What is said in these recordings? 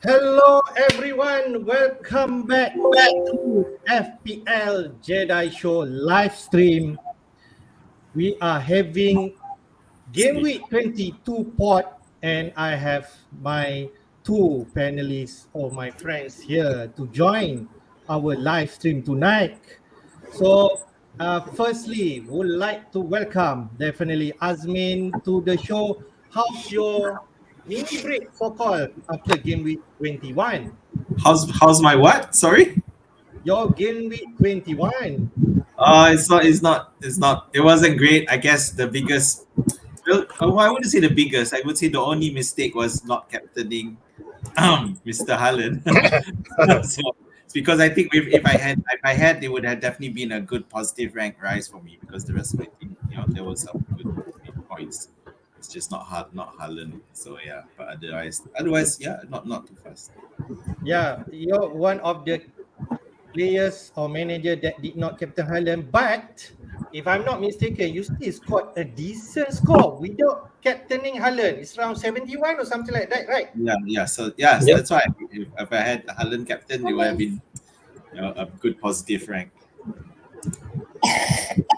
Hello everyone, welcome back to FPL Jedi Show live stream. We are having Gameweek 22 pod and I have my two panelists or my friends here to join our live stream tonight. So firstly, would like to welcome definitely Azmin to the show. How's your mini break so-called after Gameweek 21? How's my what? Sorry. Your Gameweek 21. It's not. It wasn't great. I guess the biggest. Well, I wouldn't say the biggest. I would say the only mistake was not captaining Mr. Haaland. So it's because I think if I had, it would have definitely been a good positive rank rise for me because the rest of my team, there was some good points. It's just not Haaland. So yeah, but otherwise, yeah, not too fast. Yeah, you're one of the players or manager that did not captain Haaland, but if I'm not mistaken, you still scored a decent score without captaining Haaland. It's around 71 or something like that, right? Yeah. So yes, Yep. that's why if I had Haaland captain, it would have been a good positive rank.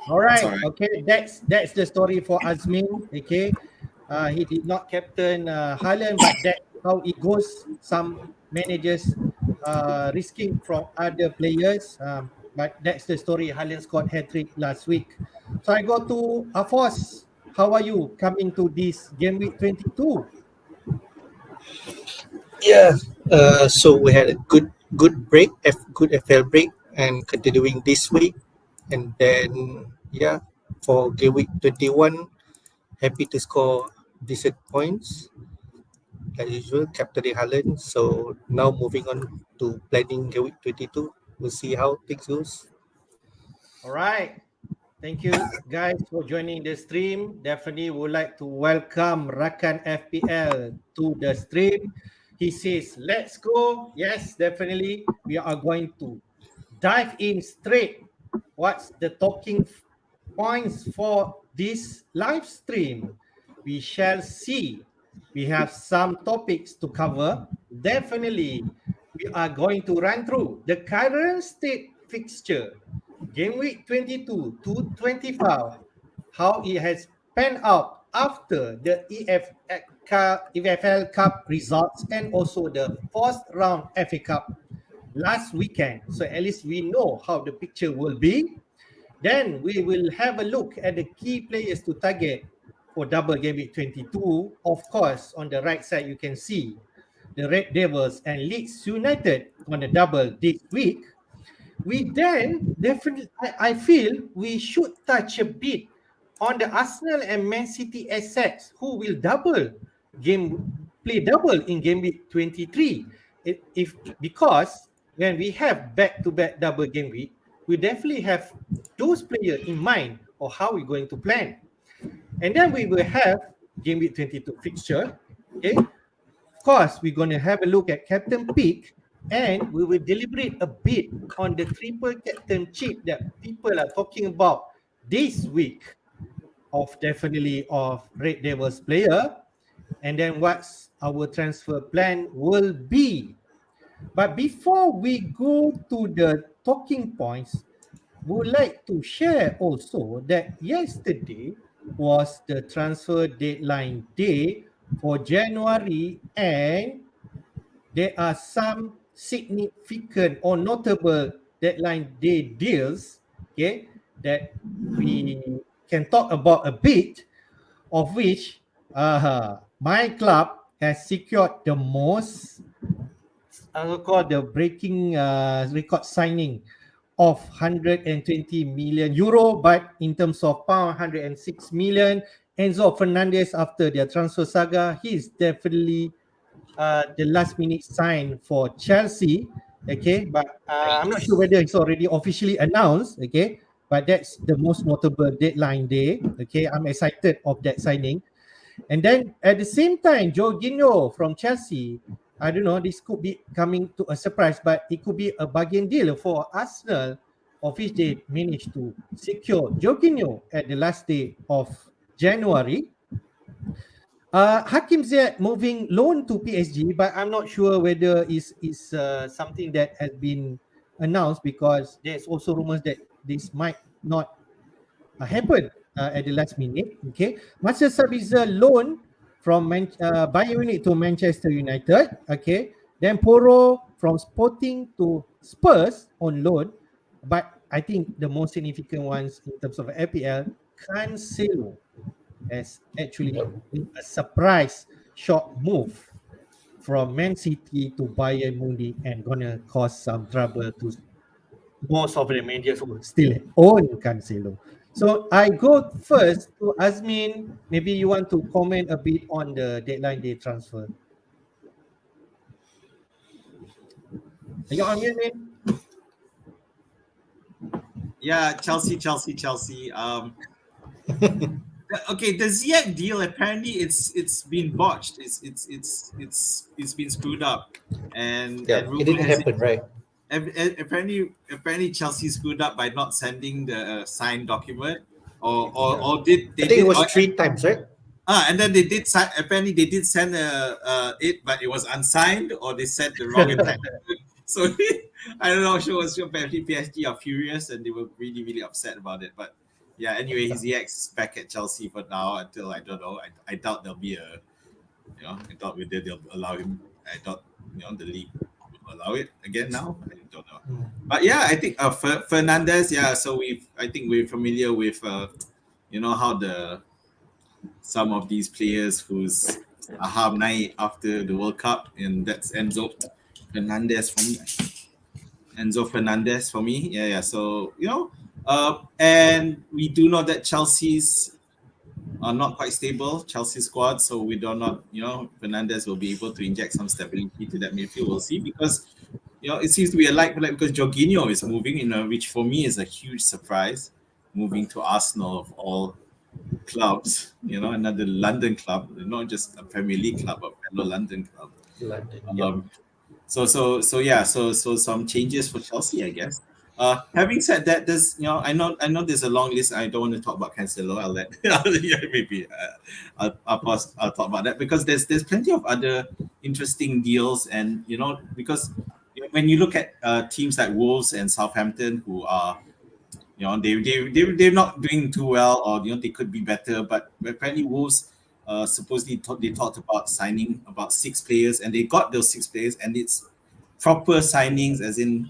All right. Sorry. Okay, that's the story for Azmin. Okay, he did not captain Haaland, but that's how it goes. Some managers risking from other players, but that's the story. Haaland scored hat-trick last week. So I go to Afos. How are you coming to this game week 22? Yeah. So we had a good break, good FL break, and continuing this week, and then for game week 21, happy to score decent points as usual, captaining Haaland. So now moving on to planning game week 22. We'll see how things goes. All right. Thank you guys for joining the stream. Definitely would like to welcome Rakan FPL to the stream. He says, let's go. Yes, definitely. We are going to dive in straight. What's the talking points for this live stream? We shall see. We have some topics to cover. Definitely, we are going to run through the current state fixture, game week 22 to 25, how it has panned out after the EFL Cup results and also the first round FA Cup last weekend. So at least we know how the picture will be. Then we will have a look at the key players to target for double game week 22. Of course, on the right side, you can see the Red Devils and Leeds United on the double this week. We then definitely, I feel we should touch a bit on the Arsenal and Man City assets who will play double in game week 23. If because when we have back-to-back double game week, we definitely have those players in mind or how we're going to plan. And then we will have game week 22 fixture. Okay. Of course, we're going to have a look at captain pick and we will deliberate a bit on the triple captain chip that people are talking about this week of definitely of Red Devils player, and then what's our transfer plan will be. But before we go to the talking points, would like to share also that yesterday was the transfer deadline day for January, and there are some significant or notable deadline day deals, okay, that we can talk about a bit, of which my club has secured the most, called the breaking record signing of 120 million euro, but in terms of pound, 106 million. Enzo Fernandez, after their transfer saga, he's definitely the last minute sign for Chelsea. Okay, but I'm not sure whether it's already officially announced. Okay, but that's the most notable deadline day. Okay, I'm excited of that signing. And then at the same time, Jorginho from Chelsea, I don't know, this could be coming to a surprise, but it could be a bargain deal for Arsenal, of which they managed to secure Jorginho at the last day of January. Hakim Ziyech moving loan to PSG, but I'm not sure whether is something that has been announced, because there's also rumors that this might not happen at the last minute. Okay, Marcel Sabitzer loan from Bayern Munich to Manchester United. Okay, then Poro from Sporting to Spurs on loan, but I think the most significant ones in terms of FPL, Cancelo has actually been a surprise short move from Man City to Bayern Munich and gonna cause some trouble to most of the managers who still own Cancelo. So I go first to Azmin. Maybe you want to comment a bit on the deadline day transfer. Are you on mute, man? Yeah, Chelsea. Okay, the Ziyech deal apparently it's been botched. It's been screwed up, and Yeah, rumor it didn't has happen, right? apparently Chelsea screwed up by not sending the signed document, or Yeah. or did they I think did it was or- 3 times, right? and then they did sign. Apparently, they did send it, but it was unsigned, or they sent the wrong attachment. So I don't know. Sure, apparently PSG are furious, and they were really upset about it. But yeah, anyway, he's the ex back at Chelsea for now until I don't know. I doubt there'll be a, I doubt whether they'll allow him. I doubt the league will allow it again now. I don't know. But yeah, I think Fernandez. Yeah, so I think we're familiar with how some of these players who's a half night after the World Cup, and that's Enzo Fernandez for me. Yeah. So and we do know that Chelsea's are not quite stable. Chelsea squad, so we do not, Fernandez will be able to inject some stability to that midfield. We'll see, because it seems to be a like because Jorginho is moving, which for me is a huge surprise, moving to Arsenal of all clubs, another London club, not just a Premier League club, but fellow London club. London, So some changes for Chelsea, I guess. Having said that, there's I know there's a long list. I don't want to talk about Cancelo. I'll let maybe I'll pause. I'll talk about that, because there's plenty of other interesting deals, and because when you look at teams like Wolves and Southampton, who are they're not doing too well, or they could be better, but apparently Wolves supposedly they talked about signing about 6 players, and they got those 6 players, and it's proper signings, as in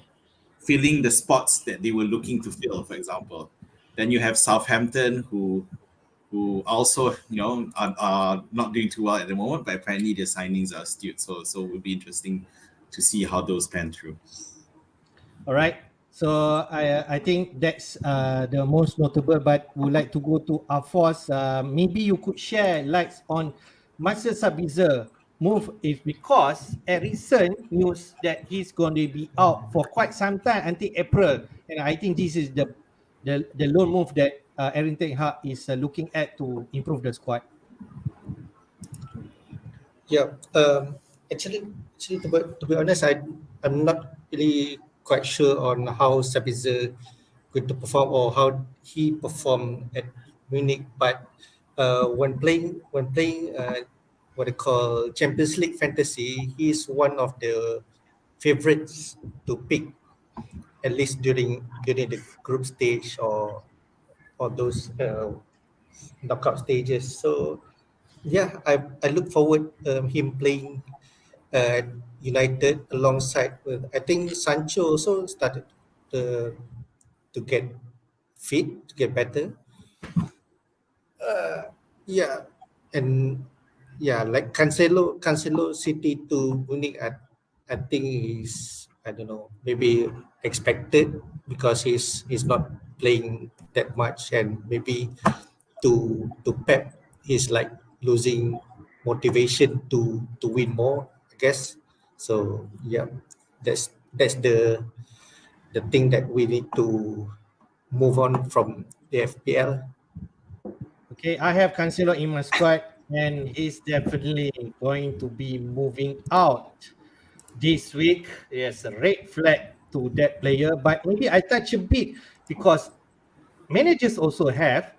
filling the spots that they were looking to fill, for example. Then you have Southampton, who also are not doing too well at the moment, but apparently their signings are astute, so it will be interesting to see how those pan through. All right. So I think that's the most notable, but would like to go to Afos. Maybe you could share lights on Marcel Sabitzer move, if because at recent news that he's going to be out for quite some time until April, and I think this is the loan move that Erik ten Hag is looking at to improve the squad. Yeah. Actually, to be honest, I'm not really quite sure on how Sabitzer going to perform, or how he performed at Munich. But when playing what they call Champions League fantasy, he's one of the favorites to pick, at least during the group stage, or those knockout stages. So yeah, I look forward him playing United alongside with, I think Sancho also started to get fit, to get better. Yeah, and yeah, like Cancelo City to Munich, I think is, I don't know, maybe expected, because he's not playing that much, and maybe to Pep he's like losing motivation to win more, I guess. So yeah, that's the thing that we need to move on from the FPL. Okay, I have Cancelo in my squad, and he's definitely going to be moving out this week. There's a red flag to that player, but maybe I touch a bit, because managers also have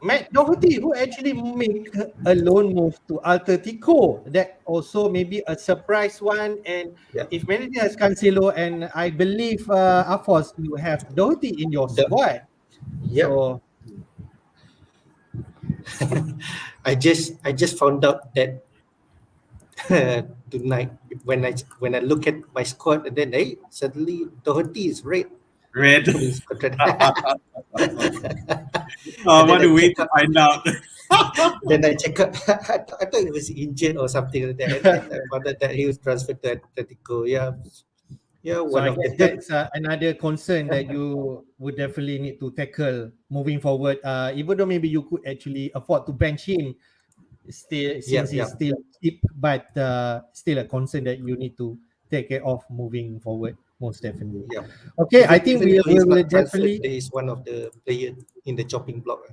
Matt Doherty, who actually make a loan move to Atletico. That also maybe a surprise one. And Yeah. if manager has Cancelo, and I believe Afos, you have Doherty in your The, squad. yeah. So I just found out that tonight when I look at my squad, and then hey, suddenly Doherty is red Red. on his contract. And then What I a way check to up. find out. Then I check up. I thought he was injured or something like that, and then I found out that he was transferred to Atletico. Yeah, yeah, So one I of the guess good. that's another concern that you would definitely need to tackle moving forward. Even though maybe you could actually afford to bench him, still Yeah, since yeah, he's still cheap, but still a concern that you need to take care of moving forward. Most definitely. yeah. Okay, I think Even we though he's will not transferred, definitely. there is one of the player in the chopping block.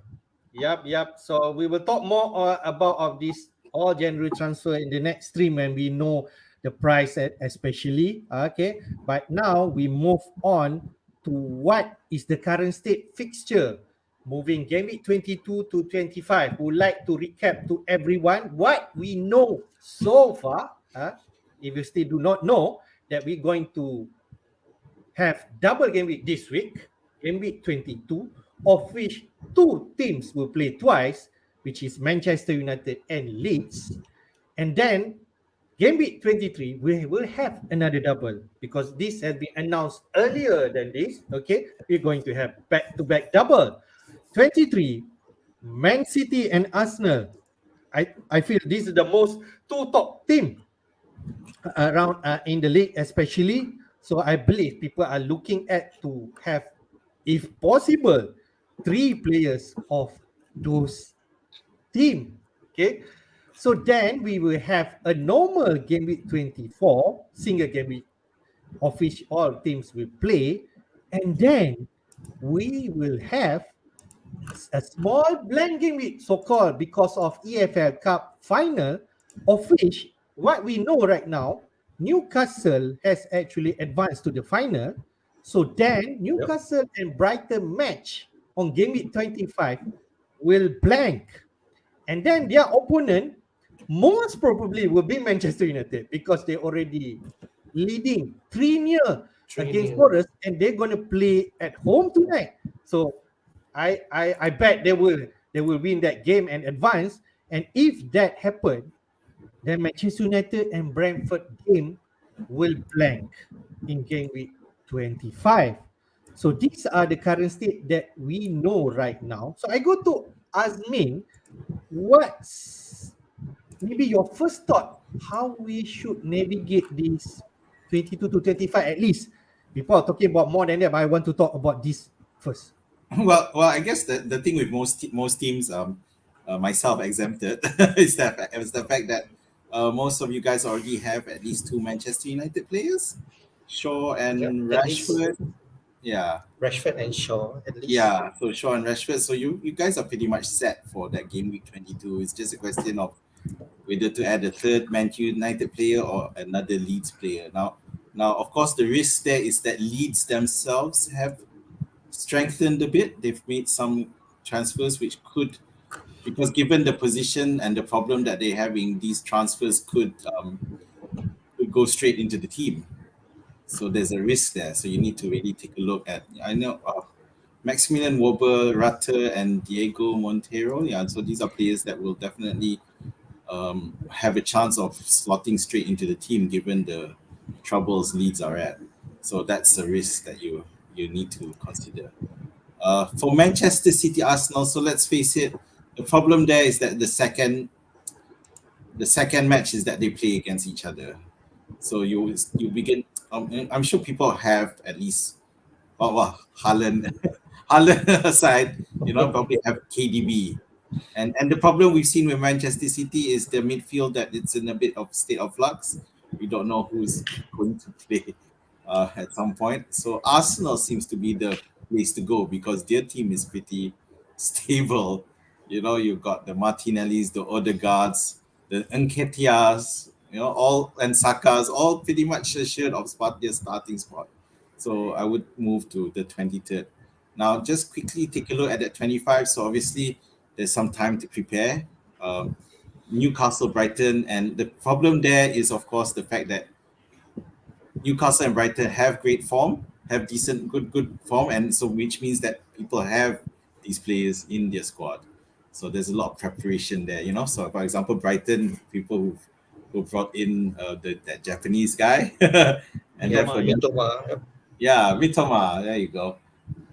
Yep. So we will talk more about of this all January transfer in the next stream when we know the price especially. Okay, but now we move on to what is the current state fixture. Moving game week 22 to 25. Would like to recap to everyone what we know so far. If you still do not know that we're going to have double game week this week, game week 22, of which two teams will play twice, which is Manchester United and Leeds. And then game week 23, we will have another double because this has been announced earlier than this. Okay, we're going to have back-to-back double. 23, Man City and Arsenal. I feel this is the most two top team around in the league especially. So I believe people are looking at to have, if possible, three players of those team. Okay, so then we will have a normal game week 24 single game week of which all teams will play, and then we will have a small blend game week, so-called, because of EFL Cup final, of which what we know right now, Newcastle has actually advanced to the final. So then Yep. Newcastle and Brighton match on game week 25 will blank. And then their opponent most probably will be Manchester United because they already leading 3-0 against 3-0. Forest, and they're going to play at home tonight. So I bet they will win that game and advance. And if that happens, then Manchester United and Brentford game will blank in game week 25. So these are the current state that we know right now. So I go to Azmin. What's maybe your first thought how we should navigate this 22 to 25 at least? People are talking about more than that, but I want to talk about this first. Well, I guess the thing with most teams, myself exempted, is the fact that most of you guys already have at least two Manchester United players, Shaw Yep. and At least Rashford. Yeah, Rashford and Shaw, at least. yeah. So Shaw and Rashford. So you guys are pretty much set for that game week 22. It's just a question of whether to add a third Manchester United player or another Leeds player. Now, of course, the risk there is that Leeds themselves have strengthened a bit. They've made some transfers which could, because given the position and the problem that they're having, these transfers could go straight into the team. So there's a risk there. So you need to really take a look at. I know Maximilian Wober, Rutter, and Diego Montero. Yeah, so these are players that will definitely have a chance of slotting straight into the team given the troubles Leeds are at. So that's a risk that you need to consider. For Manchester City, Arsenal, so let's face it, the problem there is that the second match is that they play against each other. So you begin. I'm sure people have at least, well, Haaland, Haaland aside, probably have KDB. And the problem we've seen with Manchester City is the midfield that it's in a bit of state of flux. We don't know who's going to play at some point. So Arsenal seems to be the place to go because their team is pretty stable. You've got the Martinellis, the Odegaards, the Nketiahs, all, and Saka's all pretty much assured of their starting spot. So I would move to the 23rd. Now, just quickly take a look at that 25. So obviously, there's some time to prepare. Newcastle, Brighton, and the problem there is, of course, the fact that Newcastle and Brighton have great form, have decent, good form, and so which means that people have these players in their squad. So there's a lot of preparation there, you know. So for example, Brighton, people who brought in that Japanese guy, and then for Mitoma, there you go.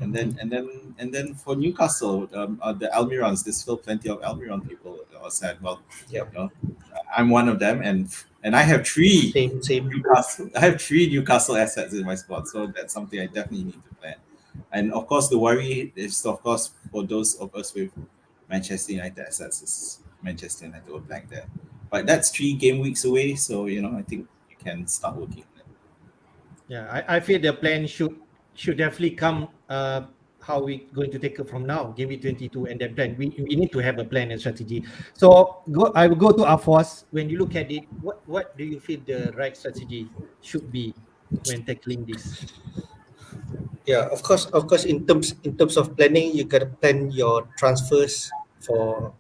And then for Newcastle, the Almirons, there's still plenty of Almiron people outside. Well, you know, I'm one of them, and I have three. Same. Newcastle. I have 3 Newcastle assets in my squad, so that's something I definitely need to plan. And of course, the worry is, of course, for those of us with Manchester United assets, is Manchester United will blank there. But that's 3 game weeks away, so you know, I think you can start working on it. Yeah, I feel the plan should definitely come. How we going to take it from now, game week 22, and then plan. We need to have a plan and strategy. So I will go to Afos. When you look at it, what do you feel the right strategy should be when tackling this? Yeah, of course. In terms of planning, you gotta plan your transfers for.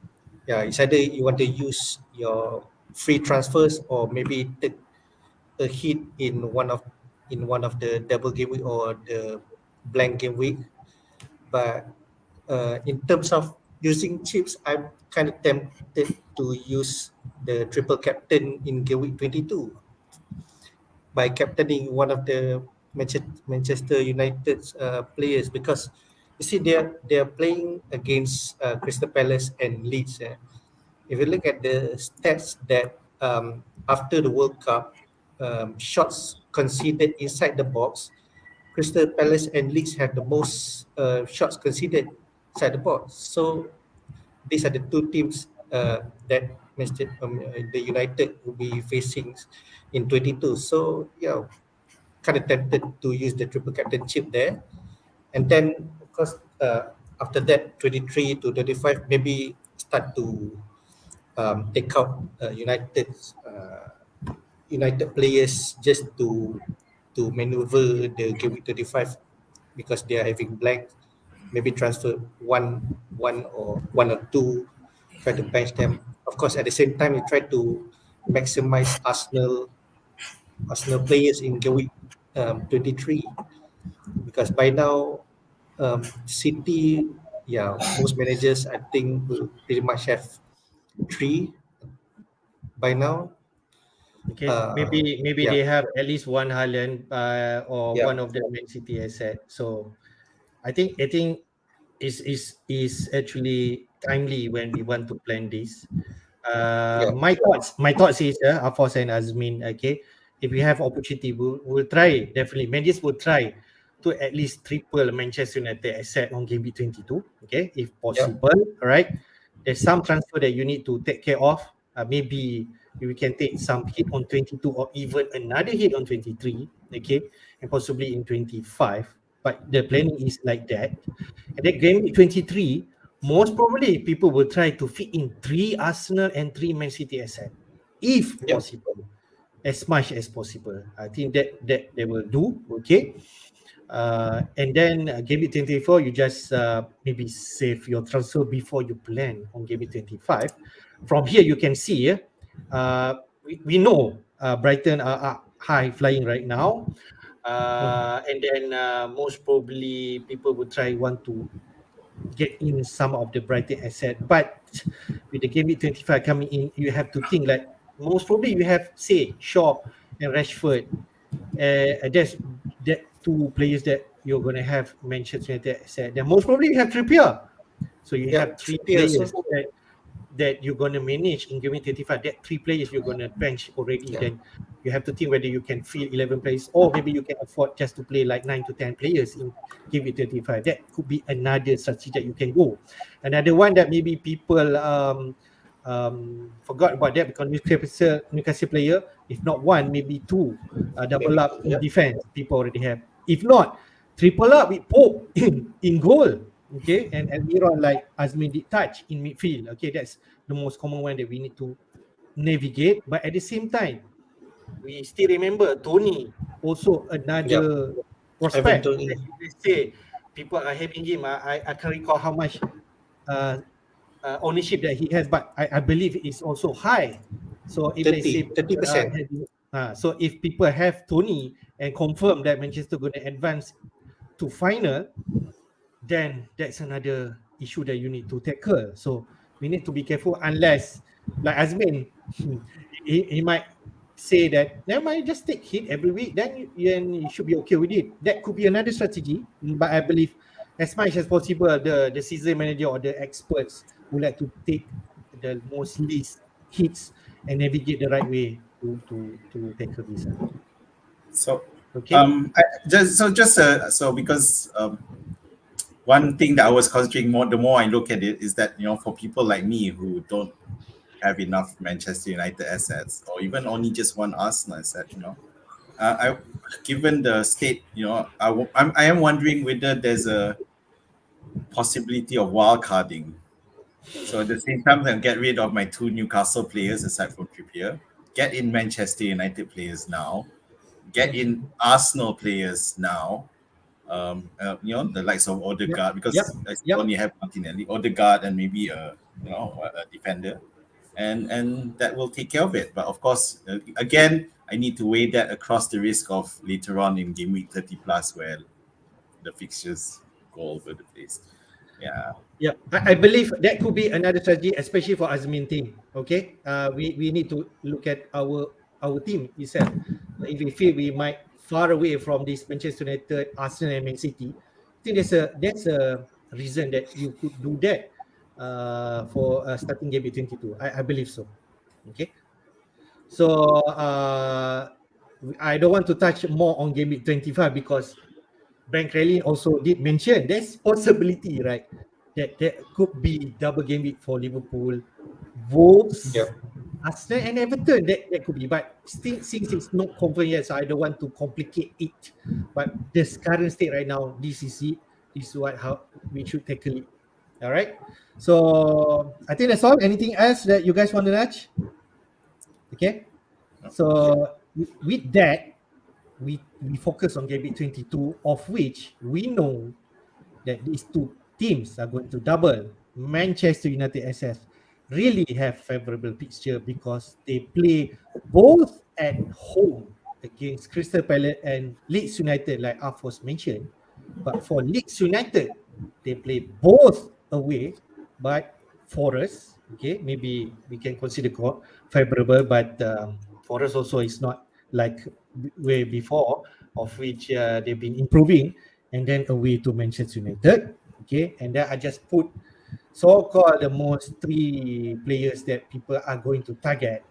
Yeah, it's either you want to use your free transfers or maybe take a hit in one of the double game week or the blank game week. But in terms of using chips, I'm kind of tempted to use the triple captain in game week 22 by captaining one of the Manchester United's players, because you see they're playing against Crystal Palace and Leeds. If you look at the stats that after the World Cup, shots conceded inside the box, Crystal Palace and Leeds have the most shots conceded inside the box. So these are the 2 teams that the United will be facing in 22. So yeah, kind of tempted to use the triple captain chip there, and then of course after that 23 to 25 maybe start to take out United players just to maneuver the game week 35, because they are having blank. Maybe transfer one or two, try to bench them. Of course, at the same time, you try to maximize Arsenal players in game week 23, because by now City, most managers I think will pretty much have 3 by now. Okay, maybe yeah. they have at least one Haaland or Yeah. one of the Man City asset. So I think is actually timely when we want to plan this. My thoughts is Afos and Azmin. Okay, if we have opportunity, we'll try. Definitely, Mendes will try to at least triple Manchester United asset on game week 22. Okay, if possible. All right. There's some transfer that you need to take care of. Maybe we can take some hit on 22 or even another hit on 23. Okay, and possibly in 25. But the planning is like that. And then game week 23, most probably people will try to fit in 3 Arsenal and 3 Man City assets, if possible, as much as possible. I think that they will do. Okay. And then game week 24, you just maybe save your transfer before you plan on game week 25. From here, you can see we know Brighton are high flying right now. And then most probably people will want to get in some of the Brighton asset. But with the game week 25 coming in, you have to think like most probably you have, say, Shaw and Rashford. There's that 2 players that you're going to have Manchester United asset. Then most probably you have Trippier. So you have 3 players that you're going to manage in game week 25. That 3 players you're going to bench already. Then you have to think whether you can field 11 players or maybe you can afford just to play like 9 to 10 players in game week 25. That could be another strategy that you can go. Another one that maybe people forgot about that, because Newcastle player, if not 1, maybe 2 double up in defense. People already have. If not, triple up with Pope in goal. Okay, and Almiron, like Azmin did touch in midfield. Okay, that's the most common one that we need to navigate. But at the same time, we still remember Tony, also another prospect. Let's say people are having him. I can't recall how much ownership that he has, but I believe it's also high. So if they say 30%. so if people have Tony and confirm that Manchester going to advance to final, then that's another issue that you need to tackle. So we need to be careful, unless like Azmin, he might say that never mind, just take hit every week, then you should be okay with it. That could be another strategy, but I believe as much as possible the season manager or the experts would like to take the most least hits and navigate the right way to tackle this. So Okay. So because one thing that I was considering more, the more I look at it, is that for people like me who don't have enough Manchester United assets, or even only just one Arsenal asset, I given the state, I am wondering whether there's a possibility of wild carding. So at the same time, I'll get rid of my 2 Newcastle players aside from Trippier, get in Manchester United players now, get in Arsenal players now. The likes of Odegaard, because I still only have Martinelli, Odegaard, and maybe a defender, and that will take care of it. But of course, again, I need to weigh that across the risk of later on in game week 30 plus, where the fixtures go all over the place. Yeah, I believe that could be another strategy, especially for Azmin team. Okay, we need to look at our team itself. If we feel we might far away from this Manchester United, Arsenal, and Man City, I think that's a reason that you could do that for starting game 22. I believe so. Okay, so I don't want to touch more on game 25 because Ben Crowley also did mention there's possibility, right? That there could be double game week for Liverpool, Wolves, Arsenal, and Everton. That could be, but still, since it's not confirmed yet, so I don't want to complicate it. But this current state right now, this is it. This is how we should tackle it. All right. So I think that's all. Anything else that you guys want to touch? Okay. So with that, we focus on game week 22, of which we know that these two teams are going to double. Manchester United SF really have favorable fixture because they play both at home against Crystal Palace and Leeds United, like Afos mentioned. But for Leeds United, they play both away, but for us, okay, maybe we can consider favorable, but for us also it's not like way before, of which they've been improving, and then away to Manchester United. Okay, and then I just put so-called the most 3 players that people are going to target.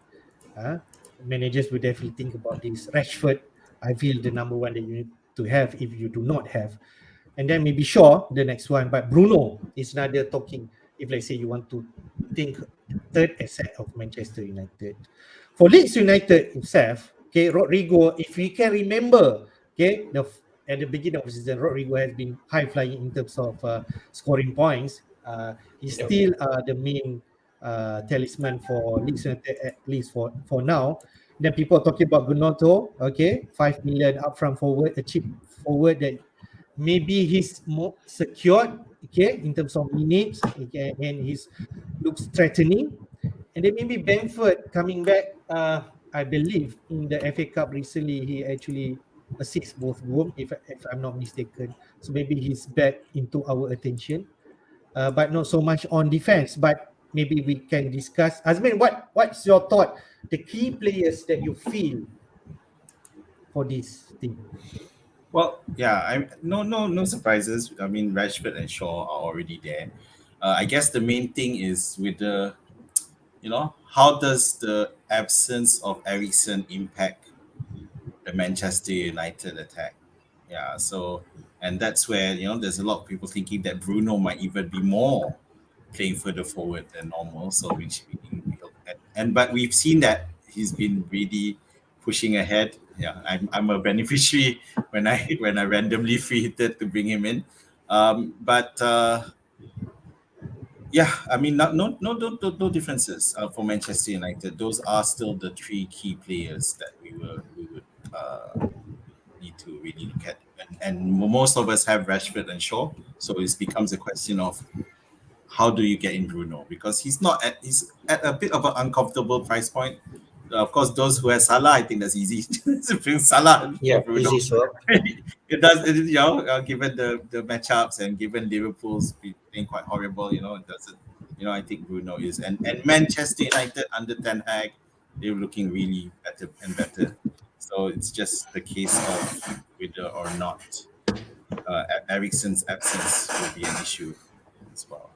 Managers will definitely think about this. Rashford, I feel the number 1 that you need to have if you do not have. And then maybe Shaw, the next one. But Bruno is another talking, if let's say you want to think third asset of Manchester United. For Leeds United itself, okay, Rodrigo, if we can remember, okay, at the beginning of the season, Rodrigo has been high flying in terms of scoring points. He's still the main talisman for Leeds United, at least for now. Then people are talking about Gunotto, okay, 5 million upfront forward, a cheap forward that maybe he's more secured, okay, in terms of minutes, okay, and he's looks threatening. And then maybe Bamford coming back. I believe in the FA Cup recently, he actually assists both goals, if I'm not mistaken. So maybe he's back into our attention, but not so much on defense. But maybe we can discuss. Azmin, what's your thought? The key players that you feel for this team? Well, I no surprises. I mean, Rashford and Shaw are already there. I guess the main thing is with the, how does the absence of Eriksen impact the Manchester United attack? So, and that's where there's a lot of people thinking that Bruno might even be more playing further forward than normal. So but we've seen that he's been really pushing ahead. I'm a beneficiary when I randomly free hitted to bring him in. I mean, no differences for Manchester United. Those are still the 3 key players that we would need to really look at. And most of us have Rashford and Shaw, so it becomes a question of how do you get in Bruno? Because he's at a bit of an uncomfortable price point. Of course, those who have Salah, I think that's easy to bring Salah for Yeah, Bruno. easy swap. Given the matchups and given Liverpool's being quite horrible, it doesn't. I think Bruno is, and Manchester United under Ten Hag, they're looking really better and better. So it's just the case of whether or not Eriksen's absence will be an issue as well.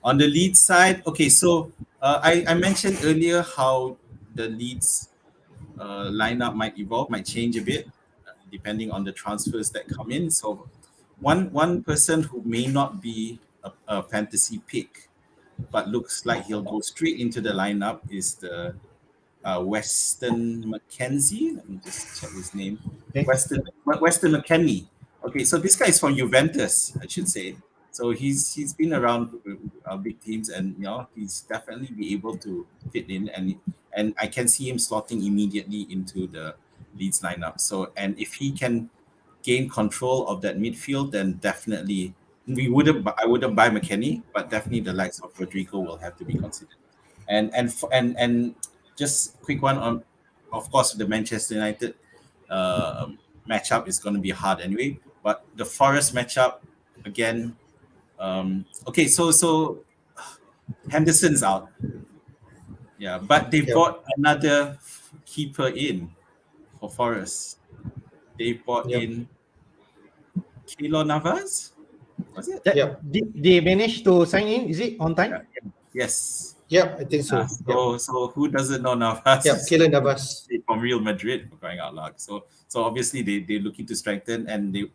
On the Leeds side, okay, so I mentioned earlier how the Leeds lineup might evolve, might change a bit, depending on the transfers that come in. So one person who may not be a fantasy pick, but looks like he'll go straight into the lineup is the Weston McKenzie. Let me just check his name. Okay. Weston McKennie. Okay, so this guy is from Juventus, I should say. So he's been around big teams, and he's definitely be able to fit in, and I can see him slotting immediately into the Leeds lineup. So, and if he can gain control of that midfield, then definitely I wouldn't buy McKennie, but definitely the likes of Rodrigo will have to be considered. And just quick one on, of course, the Manchester United matchup is going to be hard anyway. But the Forest matchup again. Okay, so Henderson's out. Yeah, but they bought another keeper in for Forest. They bought in Keylor Navas. Was it? They managed to sign in? Is it on time? Yes. Yeah, I think so. So who doesn't know Navas? Yeah, Keylor Navas from Real Madrid, for crying out loud. So obviously they're looking to strengthen, and they've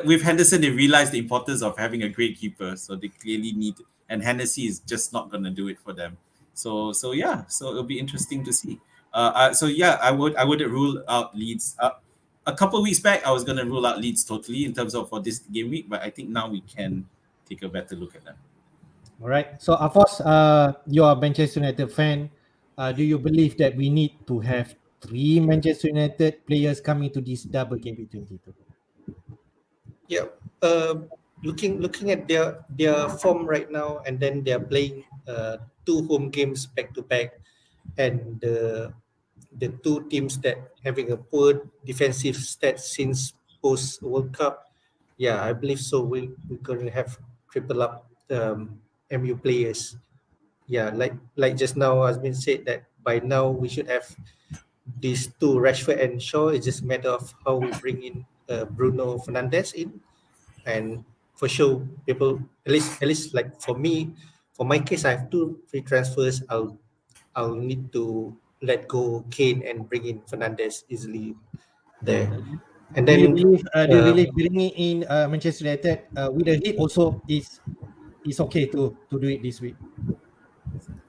with Henderson, they realized the importance of having a great keeper. So they clearly need, and Hennessy is just not going to do it for them. So it'll be interesting to see. I wouldn't rule out Leeds. A couple of weeks back, I was going to rule out Leeds totally in terms of for this game week, but I think now we can take a better look at them. All right. So, Afos, you're a Manchester United fan. Do you believe that we need to have 3 Manchester United players coming to this double game week 22? Yeah. Looking at their form right now, and then they're playing 2 home games back to back, and the 2 teams that having a poor defensive stats since post World Cup. Yeah, I believe so. We're going to have triple up MU players. Yeah, like just now has been said that by now we should have these 2, Rashford and Shaw. It's just a matter of how we bring in Bruno Fernandes in, and for sure people at least like for me, for my case, I have 2 free transfers. I'll need to let go Kane and bring in Fernandes easily there. And then do you believe bringing in Manchester United with a hit also is okay to do it this week?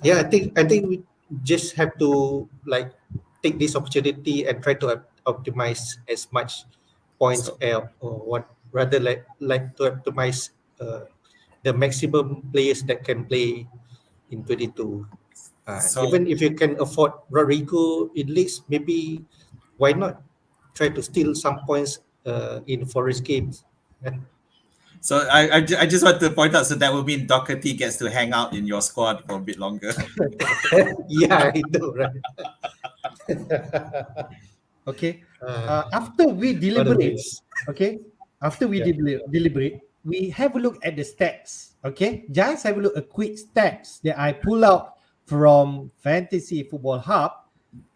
Yeah, I think we just have to like take this opportunity and try to optimize as much points or what rather like to optimize the maximum players that can play in 22. Even if you can afford Rodrigo in leagues, maybe why not try to steal some points in Forest games? So I just want to point out, so that would mean Doherty gets to hang out in your squad for a bit longer. Yeah, I know, right? Okay. After we deliberate, we have a look at the stats. Okay, just have a look at quick stats that I pull out from Fantasy Football Hub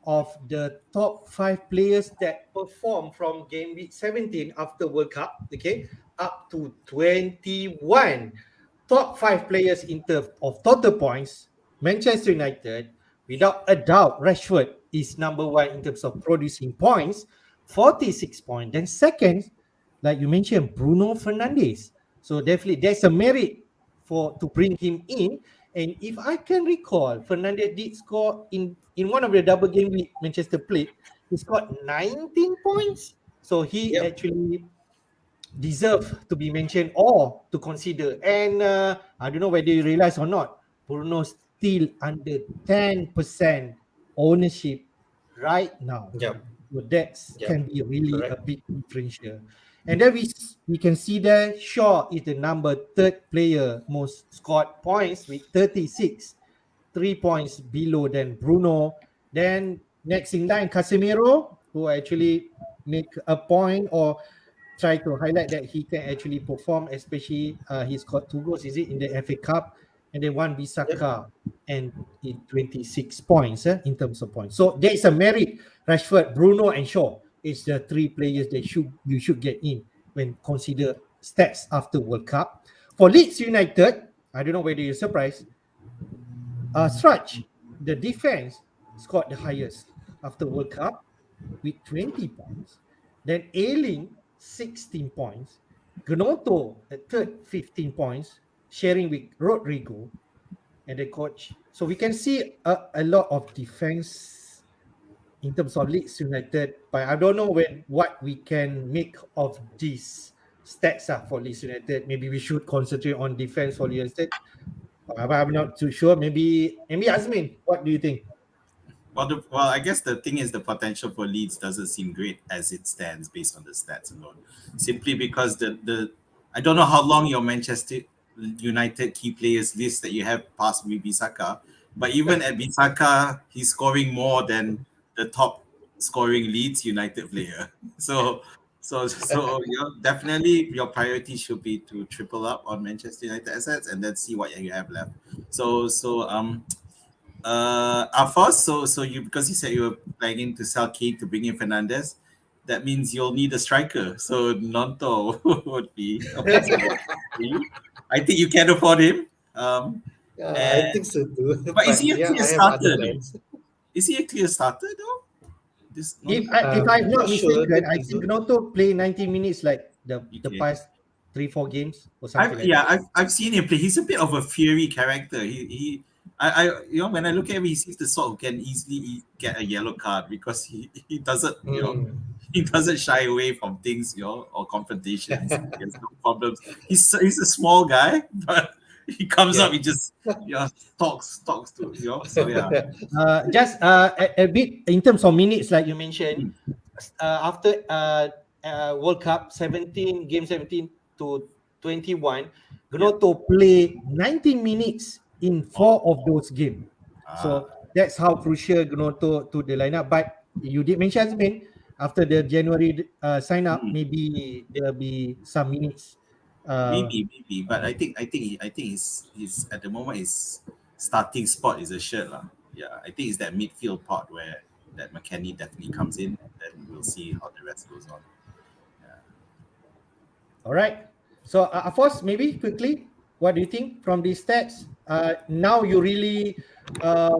of the top 5 players that perform from game week 17 after World Cup. Okay, up to 21 top 5 players in terms of total points. Manchester United, without a doubt, Rashford is number 1 in terms of producing points, 46 points. Then second, like you mentioned, Bruno Fernandes. So definitely there's a merit to bring him in. And if I can recall, Fernandes did score in one of the double game week Manchester played. He scored 19 points. So he actually deserve to be mentioned or to consider. And I don't know whether you realize or not, Bruno still under 10% ownership right now. Yeah. So that can be really a big differential. And then we can see there Shaw is the third player most scored points with 36, 3 points below than Bruno. Then next in line, Casemiro, who actually make a point or try to highlight that he can actually perform, especially he scored 2 goals, is it, in the FA Cup, and then one Bisaka and in 26 points in terms of points. So there is a merit. Rashford, Bruno, and Shaw is the 3 players that you should get in when consider stats after World Cup. For Leeds United, I don't know whether you're surprised. Strach, the defense scored the highest after World Cup with 20 points. Then Ailing, 16 points. Gnonto, at third, 15 points, sharing with Rodrigo and the coach. So we can see a lot of defense in terms of Leeds United, but I don't know what we can make of these stats for Leeds United. Maybe we should concentrate on defense for Leeds United. But I'm not too sure. Maybe Azmin, what do you think? Well, I guess the thing is the potential for Leeds doesn't seem great as it stands based on the stats alone. Simply because the I don't know how long your Manchester United key players list that you have past Bisaka, but even at Bisaka, he's scoring more than the top scoring Leeds United player. So definitely your priority should be to triple up on Manchester United assets and then see what you have left. Alphonse, so you, because you said you were planning to sell Kane to bring in Fernandez, that means you'll need a striker. So Nonto would be a possibility for you. I think you can afford him. I think so too. But is he a clear I have starter? other plans. Is he a clear starter though? If I'm not sure, mistaken, I think Gnonto play 90 minutes like the Okay. past 3-4 games or something I've seen him play. He's a bit of a fiery character. I when I look at him, he seems to sort of can easily get a yellow card because he doesn't he doesn't shy away from things or confrontations. He has no problems. He's a small guy, but he comes up, he just talks to So Just a bit in terms of minutes, like you mentioned, after World Cup 17 to 21, Gnonto play 19 minutes in 4 of those games. So that's how crucial Gnonto to the lineup. But you did mention, Azmin, after the January sign up, maybe there'll be some minutes. maybe, but I think he's at the moment his starting spot is a shirt lah. Yeah, I think it's that midfield part where that McKennie definitely comes in, and then we'll see how the rest goes on. All right. So, Afos, maybe quickly, what do you think from these stats? Now you're really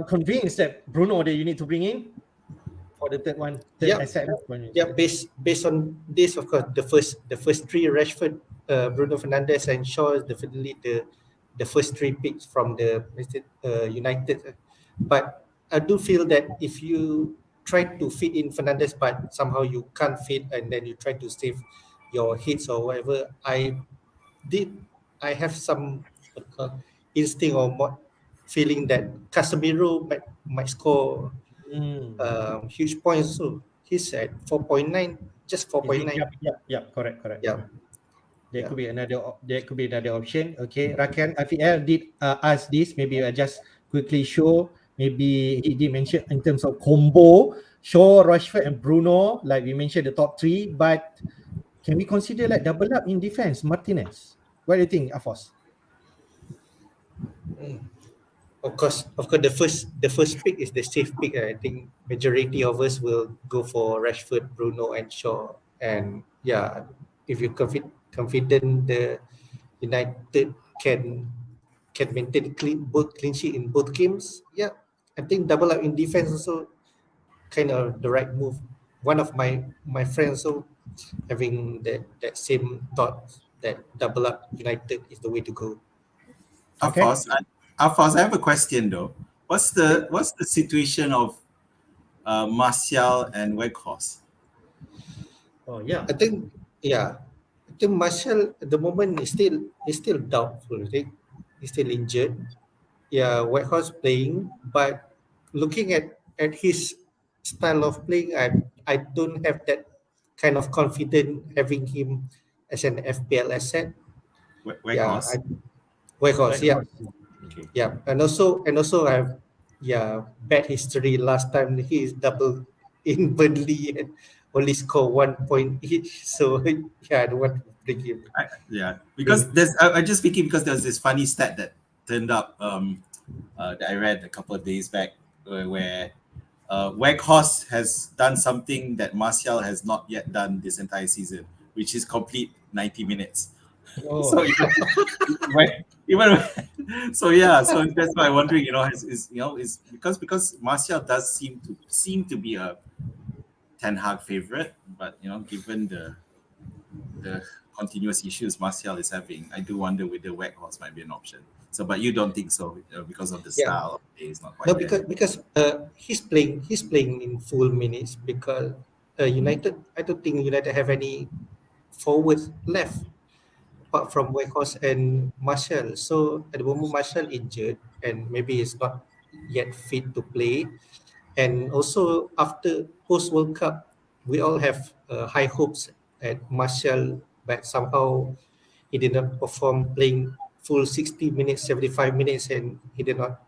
convinced that Bruno that you need to bring in for the third asset. Yeah, based on this, of course, the first 3, Rashford, Bruno Fernandes, and Shaw is definitely the first 3 picks from the United. But I do feel that if you try to fit in Fernandes, but somehow you can't fit, and then you try to save your hits or whatever, I have some instinct or more feeling that Casemiro might score huge points. So he's at 4.9, just 4.9. Yeah, correct. Yeah. There could be another option. Okay, Rakan FPL did ask this. Maybe I just quickly show. Maybe he did mention in terms of combo, Shaw, Rashford, and Bruno. Like we mentioned, the top 3. But can we consider like double up in defense, Martinez? What do you think, Afos? Of course, the first pick is the safe pick. I think majority of us will go for Rashford, Bruno, and Shaw. And yeah, if you're confident the United can maintain both clean sheet in both games, yeah, I think double up in defense also kind of the right move. One of my friends also having that same thought that double up United is the way to go. Okay. Alphonse, I have a question though. What's the situation of Martial and Weghorst? Oh yeah, I think Martial at the moment is still doubtful. I think he's still injured. Yeah, Weghorst playing, but looking at his style of playing, I don't have that kind of confident having him as an FPL asset. Yeah, Weghorst. Weghorst, yeah. Okay. Yeah, and also I have bad history. Last time he is double in Burnley and only score 1 point each. So yeah, I don't want to bring him. Because I'm just thinking because there's this funny stat that turned up that I read a couple of days back where Weghorst has done something that Martial has not yet done this entire season, which is complete 90 minutes. Oh. So so that's why I'm wondering, is because Martial does seem to be a Ten Hag favorite, but given the continuous issues Martial is having, I do wonder whether Weghorst might be an option. So, but you don't think so because of the style of play is not quite No, there. because he's playing in full minutes because United. I don't think United have any forwards left apart from Weghorst and Martial. So at the moment, Martial injured and maybe he's not yet fit to play. And also after post World Cup, we all have high hopes at Martial, but somehow he did not perform playing full 60 minutes, 75 minutes, and he did not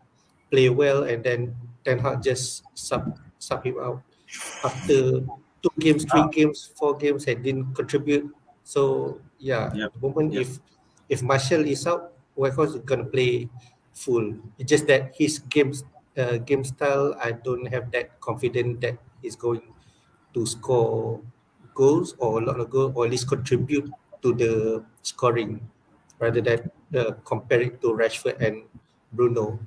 play well. And then Ten Hag just sub him out after 2 games, 3 games, 4 games, and didn't contribute. So yeah, Yep. at the moment, Yep. if Martial is out, Weghorst is gonna play full. It's just that his game style, I don't have that confident that he's going to score goals or a lot of goals or at least contribute to the scoring rather than compare it to Rashford and Bruno.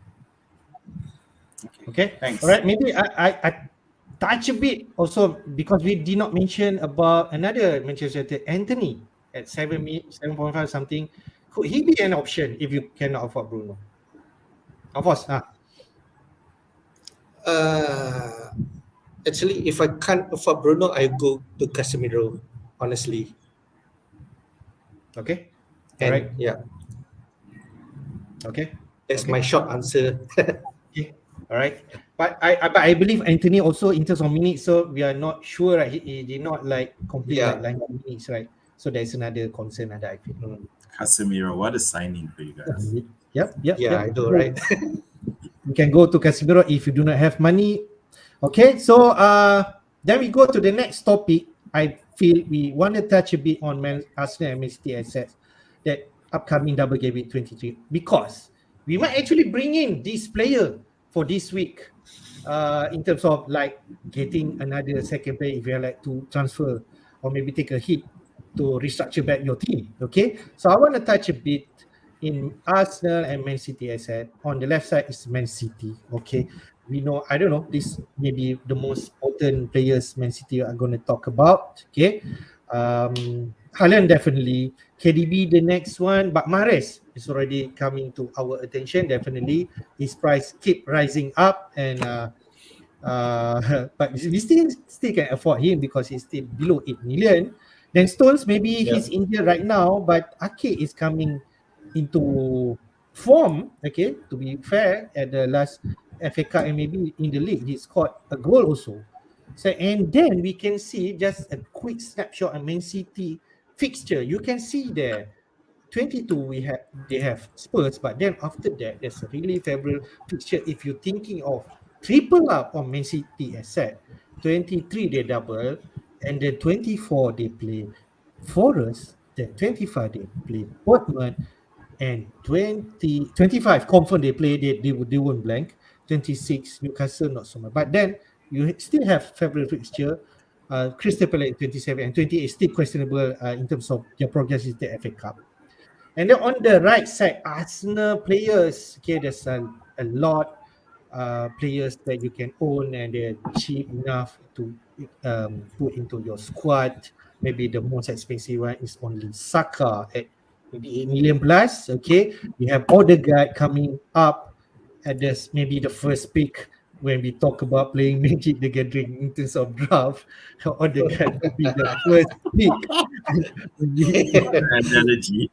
Okay. Thanks. All right. Maybe I touch a bit also because we did not mention about another Manchester United, Anthony at 7.5 something. Could he be an option if you cannot afford Bruno? Of course. Actually, if I can't afford Bruno, I go to Casemiro, honestly. Okay. And Alright. yeah, Okay. that's my short answer. Okay. All right. But I believe Anthony also in terms of minutes, so we are not sure, right? He did not like complete Yeah. like 90 minutes, right? So there's another concern that I feel. Casemiro, what a signing for you guys. Yep. Yeah, I know, right? You can go to Casemiro if you do not have money. Okay, so then we go to the next topic. I feel we want to touch a bit on Arsenal and Man City assets that upcoming Gameweek 23 because we might actually bring in this player for this week in terms of like getting another second player if you like to transfer or maybe take a hit to restructure back your team. Okay, so I want to touch a bit in Arsenal and Man City asset. On the left side is Man City. Okay, we know, I don't know, this may be the most important players Man City are going to talk about. Okay, Haaland definitely, KDB the next one, but Mahrez is already coming to our attention. Definitely, his price keep rising up, and but we still can afford him because he's still below 8 million. Then Stones, maybe he's injured right now, but Ake is coming into form. Okay, to be fair, at the last FA Cup and maybe in the league, he scored a goal also. So and then we can see just a quick snapshot of Man City fixture. You can see there 22 they have Spurs, but then after that there's a really favorable fixture if you're thinking of triple up on Man City asset. 23 they double, and then 24 they play Forest, then 25 they play Portman, and 25 confirm they play, they won't blank. 26 Newcastle not so much, but then you still have February fixture. Crystal Palace 27 and 28 still questionable in terms of their progress in the FA Cup. And then on the right side, Arsenal players. Okay, there's a lot players that you can own and they're cheap enough to put into your squad. Maybe the most expensive one is only Saka at maybe 8 million plus. Okay, we have Odegaard coming up at this maybe the first pick when we talk about playing Magic the Gathering in terms of draft. Odegaard will be the first pick. Analogy.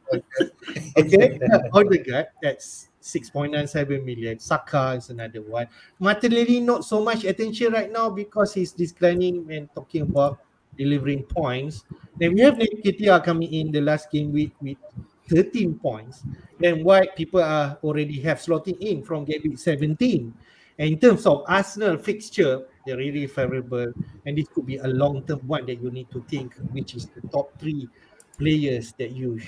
Okay, Odegaard, that's 6.97 million. Saka is another one. Martinelli not so much attention right now because he's declining when talking about delivering points. Then we have Nketiah coming in the last game week with 13 points. Then White people are already have slotting in from game week 17. And in terms of Arsenal fixture, they're really favorable. And this could be a long-term one that you need to think, which is the top three players that you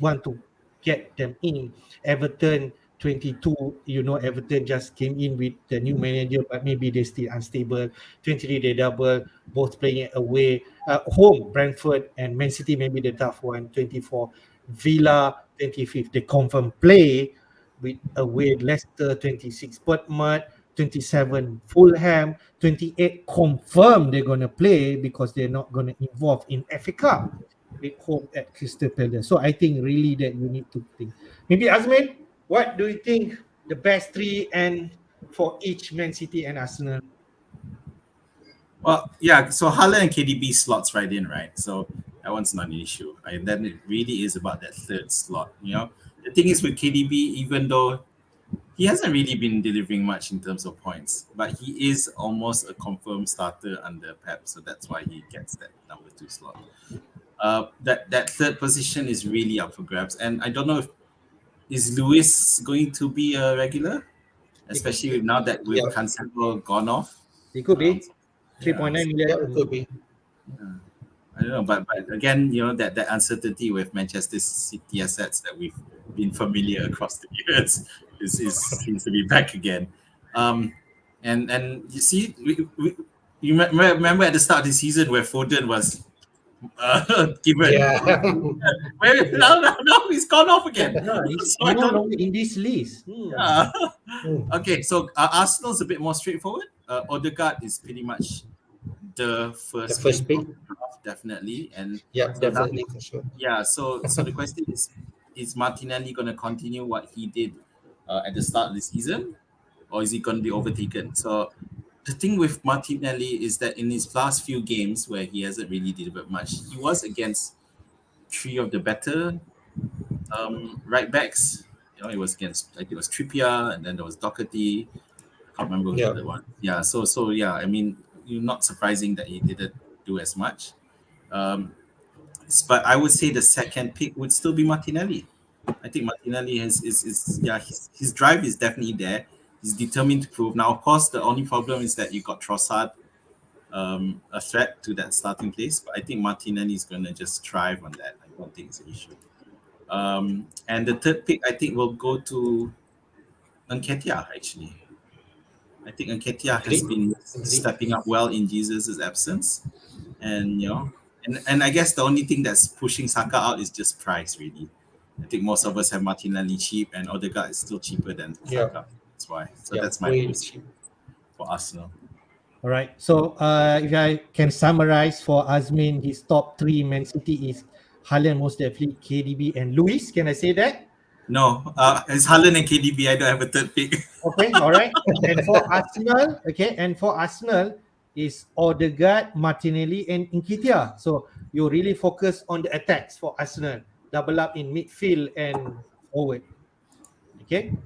want to get them in. Everton 22, Everton just came in with the new manager, but maybe they're still unstable. 23, they double, both playing away, home, Brentford and Man City, maybe the tough one. 24, Villa, 25th, they confirm play with away Leicester. 26, Bournemouth. 27, Fulham. 28, confirm they're going to play because they're not going to involve in FA Cup with home at Crystal Palace. So I think really that you need to think. Maybe Azmin, what do you think the best three and for each Man City and Arsenal? Well, yeah. So Haaland and KDB slots right in, right? So that one's not an issue. And then it really is about that third slot. The thing is with KDB, even though he hasn't really been delivering much in terms of points, but he is almost a confirmed starter under Pep, so that's why he gets that number 2 slot. That third position is really up for grabs, and I don't know if is Lewis going to be a regular, especially with now that with Cancelo gone off. It could be 3.9 million. Yeah, it could be. I don't know, but again, that uncertainty with Manchester City assets that we've been familiar across the years seems to be back again. And you see, you remember at the start of the season where Foden was given. Yeah. Now he's gone off again. No, he's So I no don't- longer in this list. Yeah. Okay, so Arsenal's a bit more straightforward. Odegaard is pretty much the first pick. definitely, and Yeah, so definitely for sure. yeah. So the question is Martinelli going to continue what he did at the start of the season, or is he going to be overtaken? So the thing with Martinelli is that in his last few games where he hasn't really delivered much, he was against 3 of the better right backs. It was against, like, it was Trippier, and then there was Doherty. I can't remember who the other one. Yeah. So yeah. I mean, not surprising that he didn't do as much. But I would say the second pick would still be Martinelli. I think Martinelli his drive is definitely there. He's determined to prove. Now, of course, the only problem is that you got Trossard, a threat to that starting place. But I think Martinelli is going to just thrive on that. I don't think it's an issue. And the third pick, I think, will go to Nketiah, actually. I think Nketiah has been stepping up well in Jesus' absence. And, and I guess the only thing that's pushing Saka out is just price, really. I think most of us have Martinelli cheap, and Odegaard is still cheaper than Saka. That's why. So that's my pick for Arsenal. All right. So if I can summarize for Azmin, his top 3 Man City is Haaland, most definitely, KDB, and Luis. Can I say that? No, it's Haaland and KDB. I don't have a third pick. Okay, all right. And for Arsenal, is Odegaard, Martinelli, and Nketiah. So you really focus on the attacks for Arsenal. Double up in midfield and forward. Okay.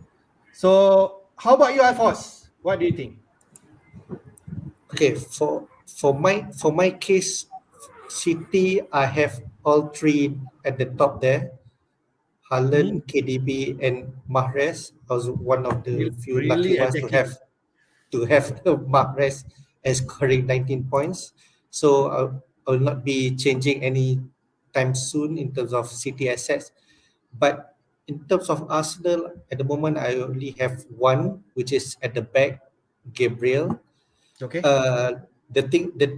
So how about you, Alphonse? What do you think? Okay, for my case, City, I have all 3 at the top there. Haaland, KDB, and Mahrez. I was one of the few Really lucky ones to have Mahrez as scoring 19 points. So I will not be changing any time soon in terms of City assets. But in terms of Arsenal, at the moment, I only have one, which is at the back, Gabriel. Okay. The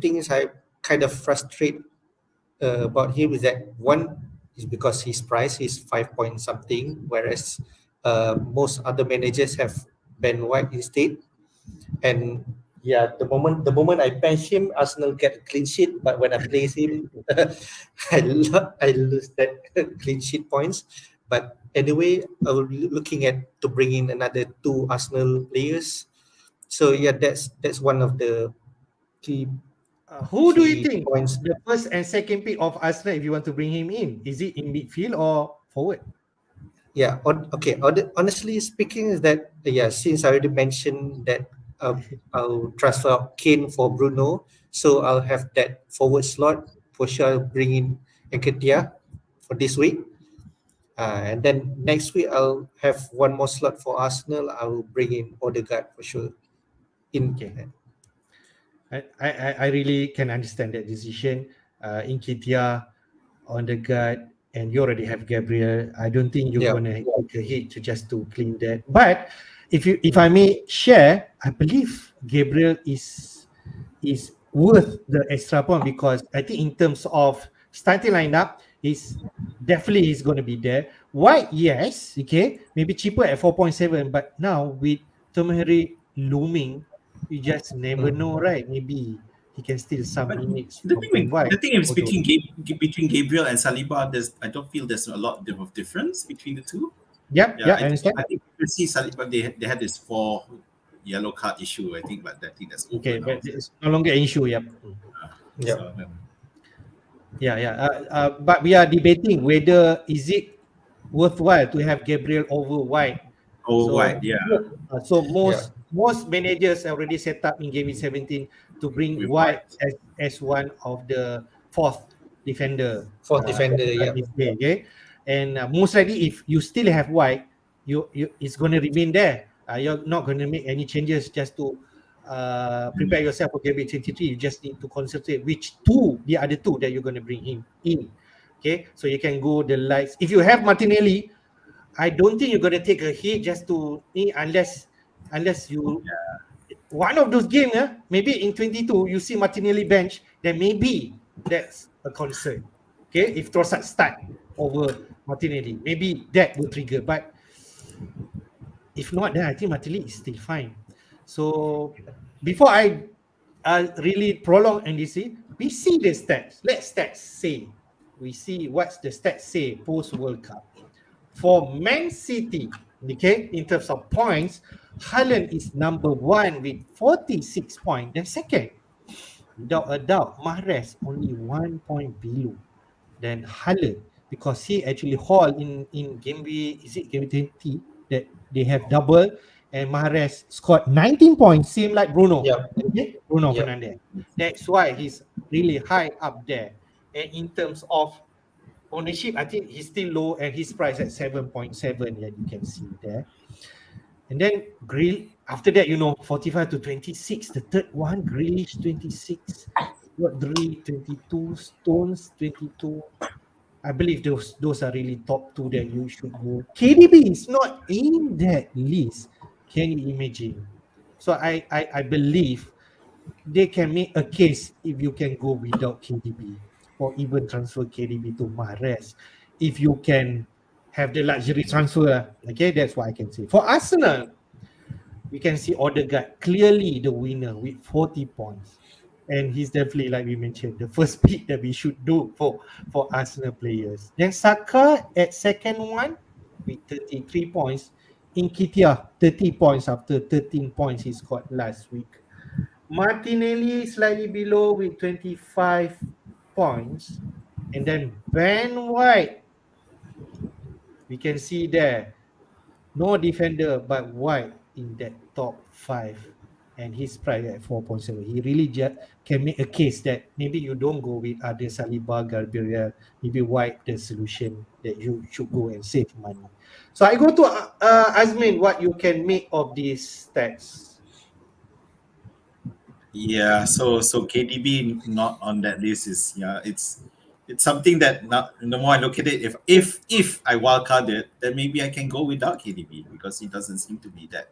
thing is, I kind of frustrate about him is that one is because his price is 5 point something, whereas most other managers have Ben White instead. And yeah, the moment I bench him, Arsenal get a clean sheet. But when I place him, I lose that clean sheet points. But anyway, I will be looking at to bring in another 2 Arsenal players. So yeah, that's one of the key. Who do you think points. the first and second pick of Arsenal, if you want to bring him in? Is it in midfield or forward? Yeah. Okay. Honestly speaking, is that since I already mentioned that I'll transfer out Kane for Bruno, so I'll have that forward slot. For sure, I'll bring in Nketiah for this week. And then next week I'll have one more slot for Arsenal. I will bring in Odegaard for sure. Okay. I really can understand that decision. Nketiah, Odegaard, and you already have Gabriel. I don't think you're gonna take a hit just to clean that. But if I may share, I believe Gabriel is worth the extra point, because I think in terms of starting lineup, he's going to be there. White, yes, okay, maybe cheaper at 4.7, but now with Tomahiri looming, you just never know, right? Maybe he can steal some But minutes the from Ben White. thing is between Gabriel and Saliba, I don't feel there's a lot of difference between the two. Yeah, I understand. I think you see Saliba, they had this 4 yellow card issue, I think, but I think that's over Okay, now. but it's no longer an issue. Yep. So, But we are debating whether is it worthwhile to have Gabriel over White. So most managers already set up in Gameweek 17 to bring With White as one of the fourth defender. Okay, and most likely if you still have White, you it's going to remain there. You're not going to make any changes just to prepare yourself for Gameweek 23. You just need to concentrate the other two that you're going to bring him in. Okay, so you can go the lights. If you have Martinelli, I don't think you're going to take a hit just to unless you one of those games, maybe in 22 you see Martinelli bench, then maybe that's a concern. Okay, if Trossard start over Martinelli, maybe that will trigger. But if not, then I think Martinelli is still fine. So before I really prolong NDC, we see the stats. Let stats say. We see what's the stats say post World Cup. For Man City, okay, in terms of points, Haaland is number 1 with 46 points. Then second, without a doubt, Mahrez only 1 point below than Haaland, because he actually hauled in game week, is it game week 20 that they have double, and Mahrez scored 19 points, same like Bruno. Okay? Bruno Fernandes. That's why he's really high up there. And in terms of ownership, I think he's still low, and his price at 7.7 that you can see there. And then after that, 45 to 26, the third one, Grealish 26, Rodri 22, Stones 22. I believe those are really top 2 that you should go. KDB is not in that list. Can you imagine? So I believe they can make a case if you can go without KDB, or even transfer KDB to Mahrez. If you can have the luxury transfer, okay, that's what I can say. For Arsenal, we can see Odegaard clearly the winner with 40 points. And he's definitely, like we mentioned, the first pick that we should do for Arsenal players. Then Saka at second one with 33 points. Nketiah 30 points after 13 points he scored last week. Martinelli slightly below with 25 points. And then Ben White, we can see there, no defender but White in that top 5, and his price at 4.7. He really just can make a case that maybe you don't go with other Saliba, Gabriel, maybe White the solution that you should go and save money. So I go to Azmin, what you can make of these stats. Yeah, so KDB not on that list is it's something that the more I look at it, if I wildcard it, then maybe I can go without KDB, because he doesn't seem to be that.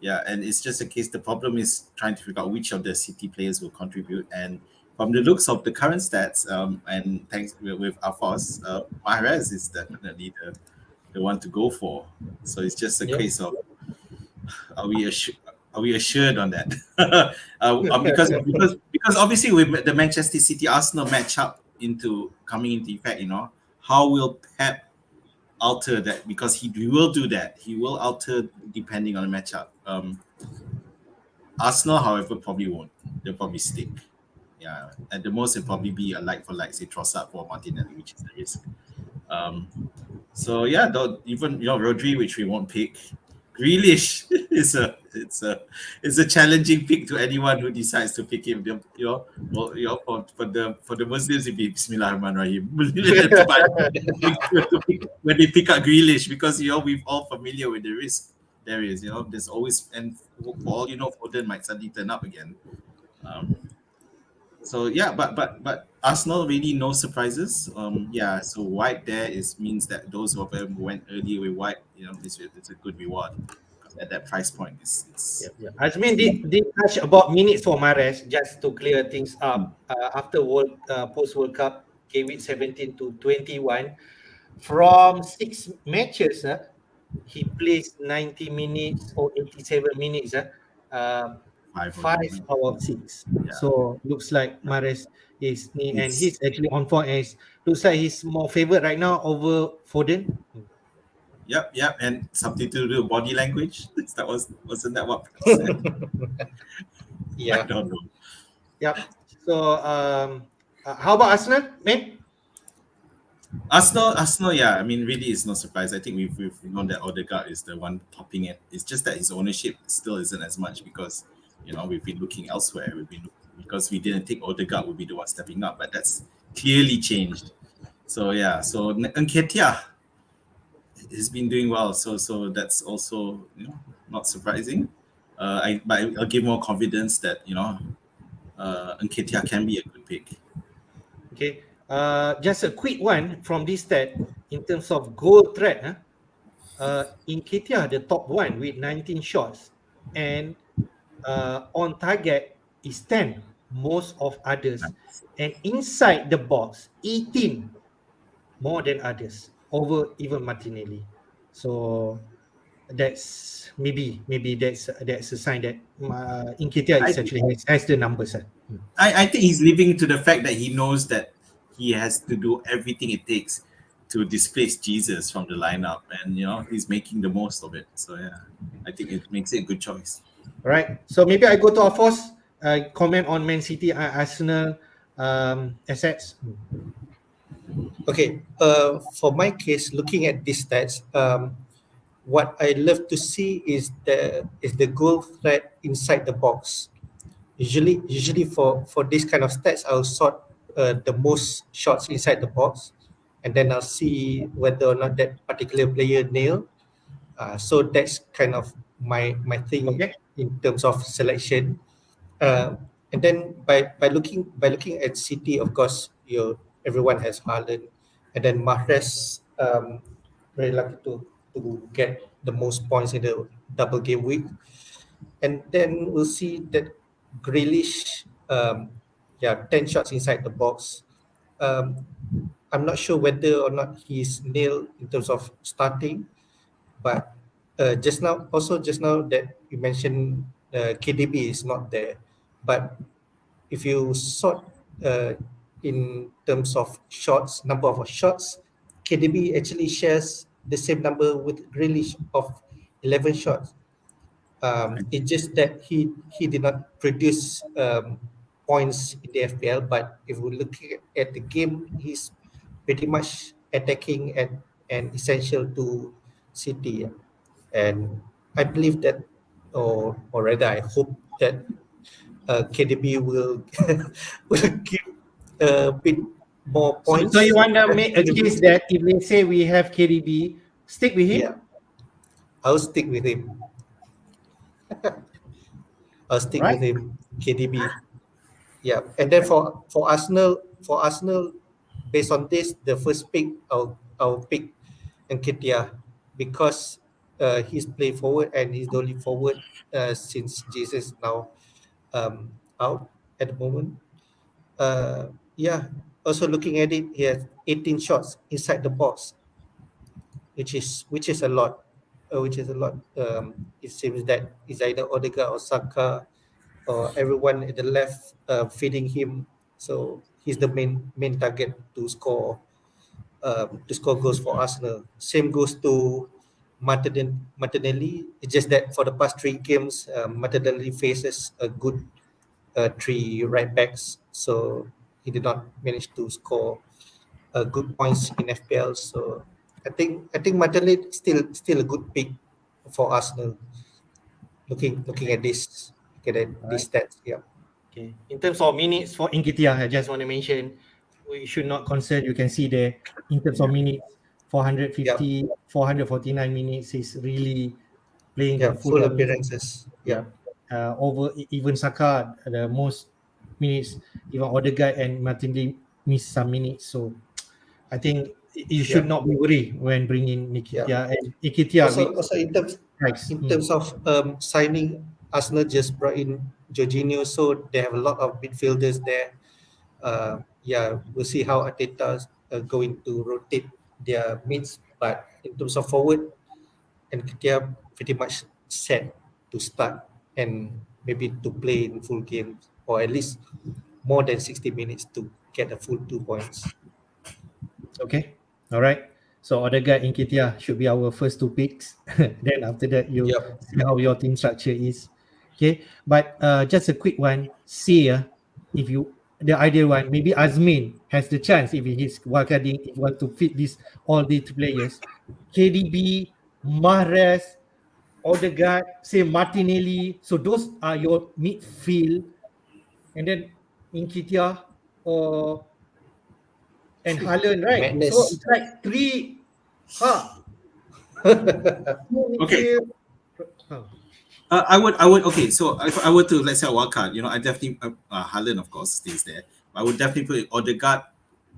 Yeah, and it's just a case. The problem is trying to figure out which of the City players will contribute. And from the looks of the current stats, and thanks with Afos, Mahrez is definitely the one to go for. So it's just a case of are we assured on that? Because obviously with the Manchester City Arsenal matchup coming into effect, how will Pep alter that? Because he will do that. He will alter depending on the matchup. Arsenal, however, probably won't. They'll probably stick. Yeah, at the most, it'll probably be a like for like, say Trossard for Martinelli, which is the risk. So yeah, even Rodri, which we won't pick. Grealish is a challenging pick to anyone who decides to pick him. For the Muslims, it'd be Bismillahirrahmanirrahim. When they pick up Grealish, because we're all familiar with the risk there is. There's always, and for all Foden might suddenly turn up again. So yeah, but Arsenal really no surprises. So White there means that those of them who went early with White, it's a good reward. At that price point, it's Azmin did touch about minutes for Mahrez, just to clear things up. After post World Cup, Gameweek 17 to 21, from 6 matches, he plays 90 minutes or 87 minutes. 5 out of 6. Yeah. So looks like Mahrez is and he's actually on form, as looks like he's more favored right now over Foden. Yep, and something to do with body language. Wasn't that what Phil said? Yeah. I don't know. Yep. So how about Arsenal, man? Arsenal, yeah. I mean, really, it's no surprise. I think we've known that Odegaard is the one topping it. It's just that his ownership still isn't as much because we've been looking elsewhere. Because we didn't think Odegaard would be the one stepping up, but that's clearly changed. So yeah, so Nketiah has been doing well. So that's also not surprising. But I'll give more confidence that Nketiah can be a good pick. Okay. Just a quick one from this stat in terms of goal threat. Nketiah the top one with 19 shots, and on target is 10, most of others, and inside the box 18, more than others, over even Martinelli. So that's maybe that's a sign that Nketiah is actually has the numbers. I think he's living to the fact that he knows that he has to do everything it takes to displace Jesus from the lineup, and he's making the most of it. So yeah, I think it makes it a good choice. All right. So maybe I go to Alphonse, comment on Man City, Arsenal assets. Okay. For my case, looking at these stats, what I love to see is the goal threat inside the box. Usually for this kind of stats, I'll sort the most shots inside the box, and then I'll see whether or not that particular player nail. So that's kind of my thing in terms of selection. And then by looking at City, of course, everyone has Haaland, and then Mahrez, very lucky to get the most points in the double game week. And then we'll see that Grealish, 10 shots inside the box. I'm not sure whether or not he's nailed in terms of starting, but just now that you mentioned KDB is not there, but if you sort in terms of shots, number of shots, KDB actually shares the same number with Grealish of 11 shots. It's just that he did not produce points in the FPL, but if we look at the game, he's pretty much attacking and essential to City. And I believe that, or rather, I hope that KDB will give a bit more points. So you want to make a case that if they say we have KDB, stick with him? Yeah, I'll stick with him. With him, KDB. Yeah, and then for Arsenal, based on this, the first pick I'll pick Nketiah because he's play forward and he's the only forward since Jesus now out at the moment. Also looking at it, he has 18 shots inside the box, which is a lot. It seems that it's either Odegaard or Saka or everyone at the left feeding him. So he's the main target to score goals for Arsenal. Same goes to Martinelli. It's just that for the past 3 games, Martinelli faces a good 3 right backs, so he did not manage to score good points in FPL. So I think Martinelli still a good pick for Arsenal. Looking at this, these stats. Yeah. Okay. In terms of minutes for Nketiah, I just want to mention we should not concern. You can see there in terms of minutes, 450, 449 minutes is really playing Yeah. a full Full on. appearances. Yeah. Yeah. Over even Saka, the most minutes, even Odegaard and Martinelli missed some minutes. So I think you should not be worried when bringing Nketiah and Nketiah with Also price. in terms of signing, Arsenal just brought in Jorginho, so they have a lot of midfielders there. Yeah, we'll see how Arteta going to rotate their mids, but in terms of forward, and they are pretty much set to start and maybe to play in full games or at least more than 60 minutes to get a full 2 points. Okay. All right. So Odegaard and Nketiah should be our first two picks. Then after that, you Yep. see how your team structure is. Okay. But just a quick one. See, if you the ideal one, maybe Azmin has the chance if he's wildcarding, if you want to fit this all the players. KDB, Mahrez, Odegaard, say Martinelli. So those are your midfield, and then Nketiah or and Haaland, right? So Madness. it's like three. Okay. Huh. I would. Okay, so if I were to, let's say, a wild card, I definitely Haaland, of course, stays there. I would definitely put Odegaard,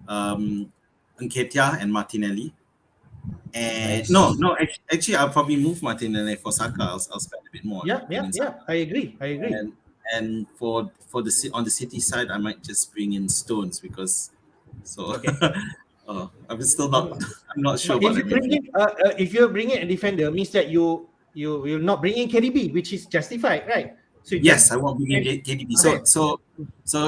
Nketiah, and Martinelli. And Nice. no, actually, I'll probably move Martinelli for Saka. I'll spend a bit more. Yeah. I agree. And for the on the City side, I might just bring in Stones because Okay. I'm still not. I'm not sure But about that. if you're bringing a defender, means that you will not bring in KDB, which is justified, right? So Yes, I won't bring in KDB. Okay. So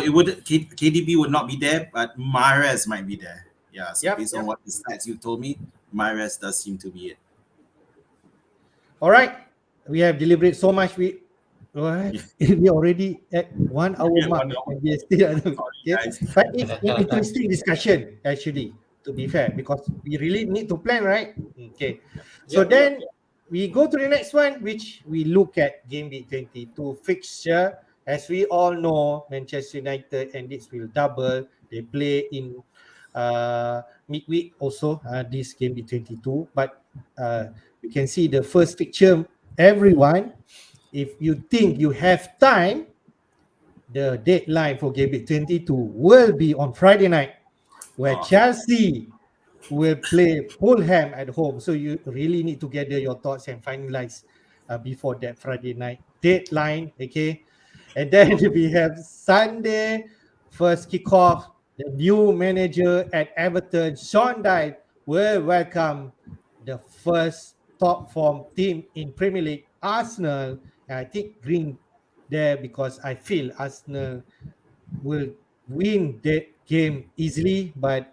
it would KDB would not be there, but Mahrez might be there. Yeah. So based on what the stats you told me, Mahrez does seem to be it. All right. We have deliberated so much. We already at 1 hour mark. 1 hour. And we are still, Sorry, guys. But it's an interesting discussion, actually, to be fair, because we really need to plan, right? Okay. So then we go to the next one, which we look at Gameweek 22 fixture. As we all know, Manchester United and Leeds will double. They play in midweek also, this Gameweek 22. But you can see the first fixture, everyone, if you think you have time, the deadline for Gameweek 22 will be on Friday night, where Chelsea will play Fulham at home. So you really need to gather your thoughts and finalize before that Friday night deadline. Okay. And then we have Sunday, first kickoff. The new manager at Everton, Sean Dyche, will welcome the first top form team in Premier League, Arsenal. I think green there because I feel Arsenal will win that game easily, but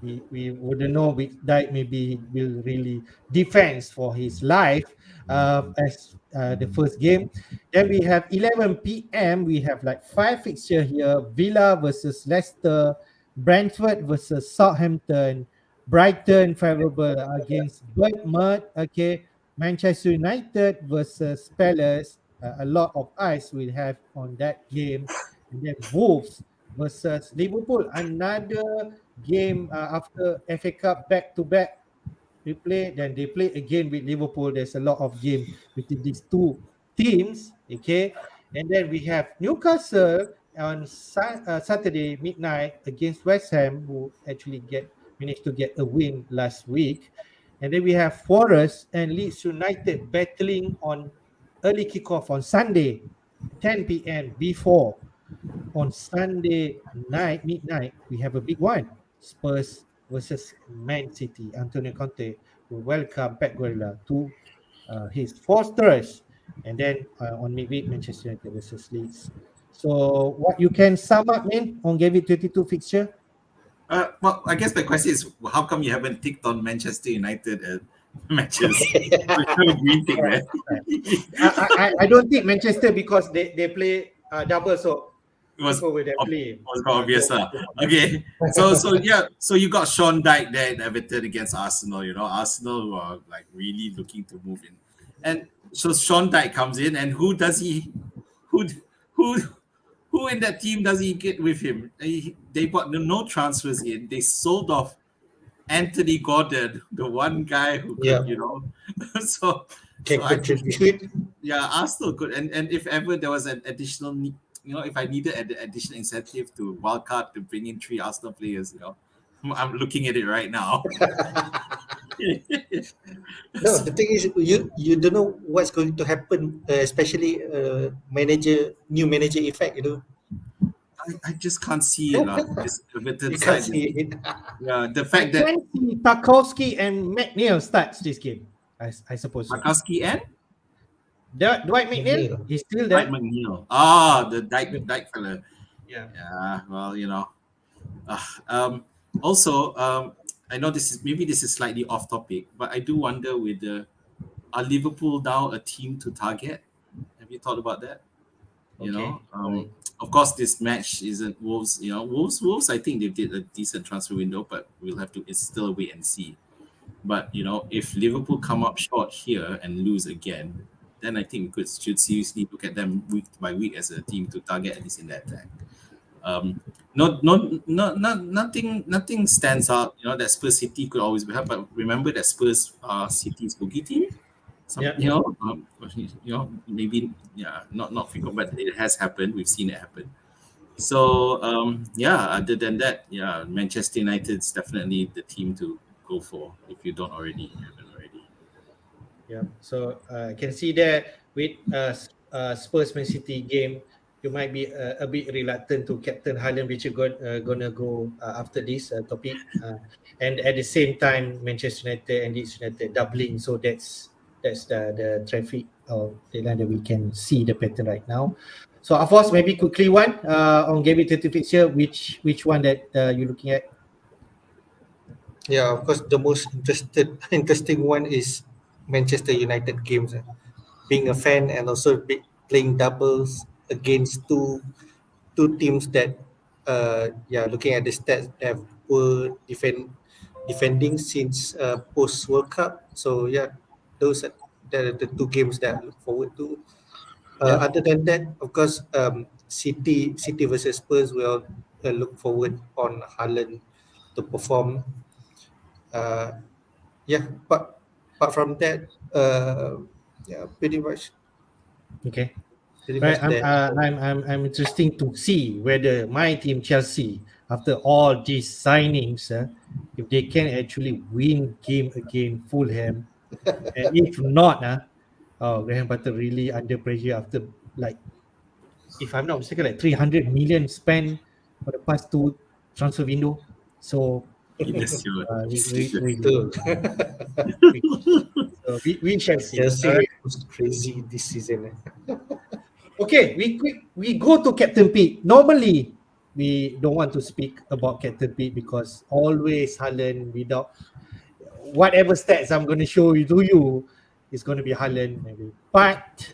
we wouldn't know which Dyche maybe will really defense for his life as the first game. Then we have 11 p.m. We have like 5 fixture here: Villa versus Leicester, Brentford versus Southampton, Brighton favorable against Bournemouth. Okay, Manchester United versus Palace. A lot of eyes will have on that game. And then Wolves versus Liverpool. Another game after FA Cup back-to-back replay. Then they play again with Liverpool. There's a lot of game between these two teams. Okay. And then we have Newcastle on Saturday midnight against West Ham, who actually managed to get a win last week. And then we have Forest and Leeds United battling on early kickoff on Sunday, 10 p.m. before. On Sunday night, midnight, we have a big one. Spurs versus Man City. Antonio Conte will welcome Pep Guardiola to his Fortress. And then on midweek, Manchester United versus Leeds. So what you can sum up, man, on Gameweek 22 fixture? Well, I guess the question is, how come you haven't ticked on Manchester United matches? Green tick, right? I don't think Manchester because they play double, so it was play. obvious. Okay. So you got Sean Dyche there in Everton against Arsenal. Arsenal who are like really looking to move And so Sean Dyche comes in, and who in that team does he get with him? They bought no transfers in. They sold off Anthony Gordon, the one guy who could, so Can I contribute. Arsenal could, and if ever there was an additional, if I needed an additional incentive to wildcard to bring in 3 Arsenal players, I'm looking at it right now. No, the thing is, you don't know what's going to happen, especially new manager effect. I just can't see it. This Everton You can't side. see it. Yeah, the I fact that can see Tarkowski and McNeil starts this game. I suppose. So. Tarkowski and Dwight McNeil, he's still there. Dwight McNeil. The Dyke fella. Yeah. Yeah. Well, also, I know this is slightly off topic, but I do wonder are Liverpool now a team to target? Have you thought about that? Right. Of course, this match isn't Wolves. Wolves. I think they did a decent transfer window, but it's still a wait and see. But if Liverpool come up short here and lose again, then I think we should seriously look at them week by week as a team to target, at least in the attack. Nothing stands out. That Spurs City could always be helped, but remember that Spurs are City's boogie team. Maybe not frequent, but it has happened. We've seen it happen. So other than that, Manchester United is definitely the team to go for if you haven't already. Yeah. So I can see that with Spurs Man City game, you might be a bit reluctant to captain Haaland, which you're gonna go after this topic, and at the same time Manchester United and Leeds United doubling. So that's the traffic that we can see the pattern right now. So of course, maybe quickly one on Gameweek 30 fixture, which one that you're looking at? Yeah, of course, the most interesting one is Manchester United games. Being a fan and also playing doubles against two teams that, looking at the stats, have poor defending since post World Cup. So those are the 2 games that I look forward to. Other than that, of course, City versus Spurs will look forward on Haaland to perform. But apart from that, pretty much. Okay. Pretty Right, much that. I'm interesting to see whether my team Chelsea, after all these signings, if they can actually win game against Fulham, and if not, Graham Potter really under pressure after, like, if I'm not mistaken, like 300 million spent for the past 2 transfer window. So we shall see. Chelsea was crazy this season. Okay, we go to Captain Pete. Normally, we don't want to speak about Captain Pete because always Haaland, without whatever stats I'm going to show you to you, it's going to be Haaland maybe. But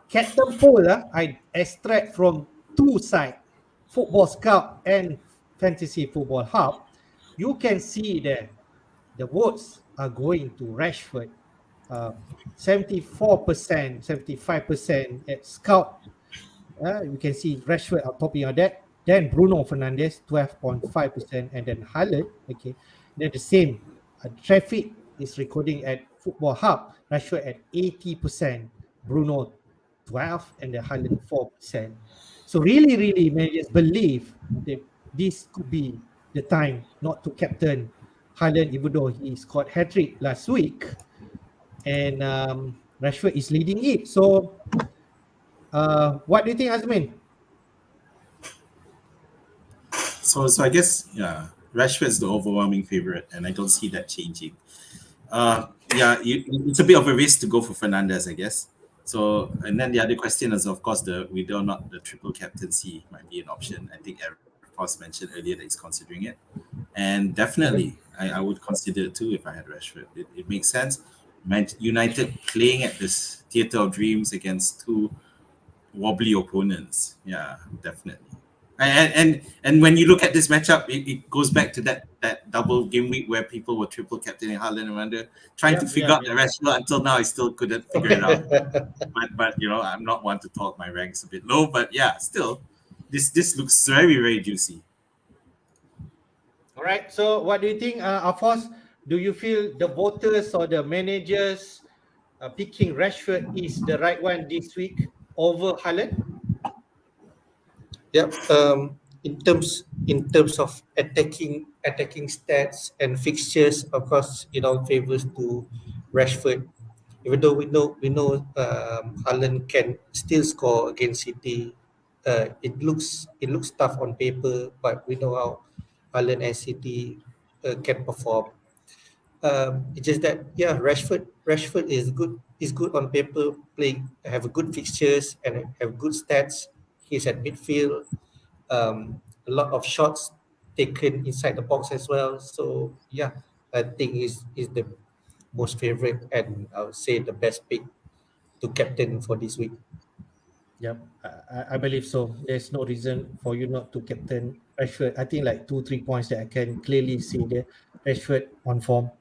Captain Poll, I extract from 2 sites, Football Scout and Fantasy Football Hub. You can see that the votes are going to Rashford. 74%, 75% at Scout. You can see Rashford are topping on that. Then Bruno Fernandes, 12.5%, and then Haaland. Okay, then the same. Traffic is recording at Football Hub. Rashford at 80%, Bruno 12%, and then Haaland 4%. So really, managers believe that this could be the time not to captain Haaland, even though he scored hat-trick last week. And Rashford is leading it. So, what do you think, Azmin? So I guess Rashford is the overwhelming favorite, and I don't see that changing. It's a bit of a risk to go for Fernandes, I guess. So, and then the other question is, of course, whether or not the triple captaincy might be an option. I think Eric Foss mentioned earlier that he's considering it, and definitely I would consider it too if I had Rashford. It makes sense. United playing at this theatre of dreams against 2 wobbly opponents. Yeah, definitely. And when you look at this matchup, it goes back to that double game week where people were triple captaining Haaland and Wonder, trying to figure out the rationale. Until now, I still couldn't figure it out. But I'm not one to talk my ranks a bit low. But yeah, still, this looks very, very juicy. All right. So what do you think, Afos? Do you feel the voters or the managers picking Rashford is the right one this week over Haaland? Yep. In terms of attacking stats and fixtures, of course, favors to Rashford. Even though we know Haaland can still score against City, it looks tough on paper, but we know how Haaland and City can perform. It's just that Rashford is good on paper, playing have a good fixtures and have good stats. He's at midfield, a lot of shots taken inside the box as well. So yeah, I think is the most favorite and I would say the best pick to captain for this week. Yep, I believe so. There's no reason for you not to captain Rashford. I think like 2-3 points that I can clearly see there. Rashford on form.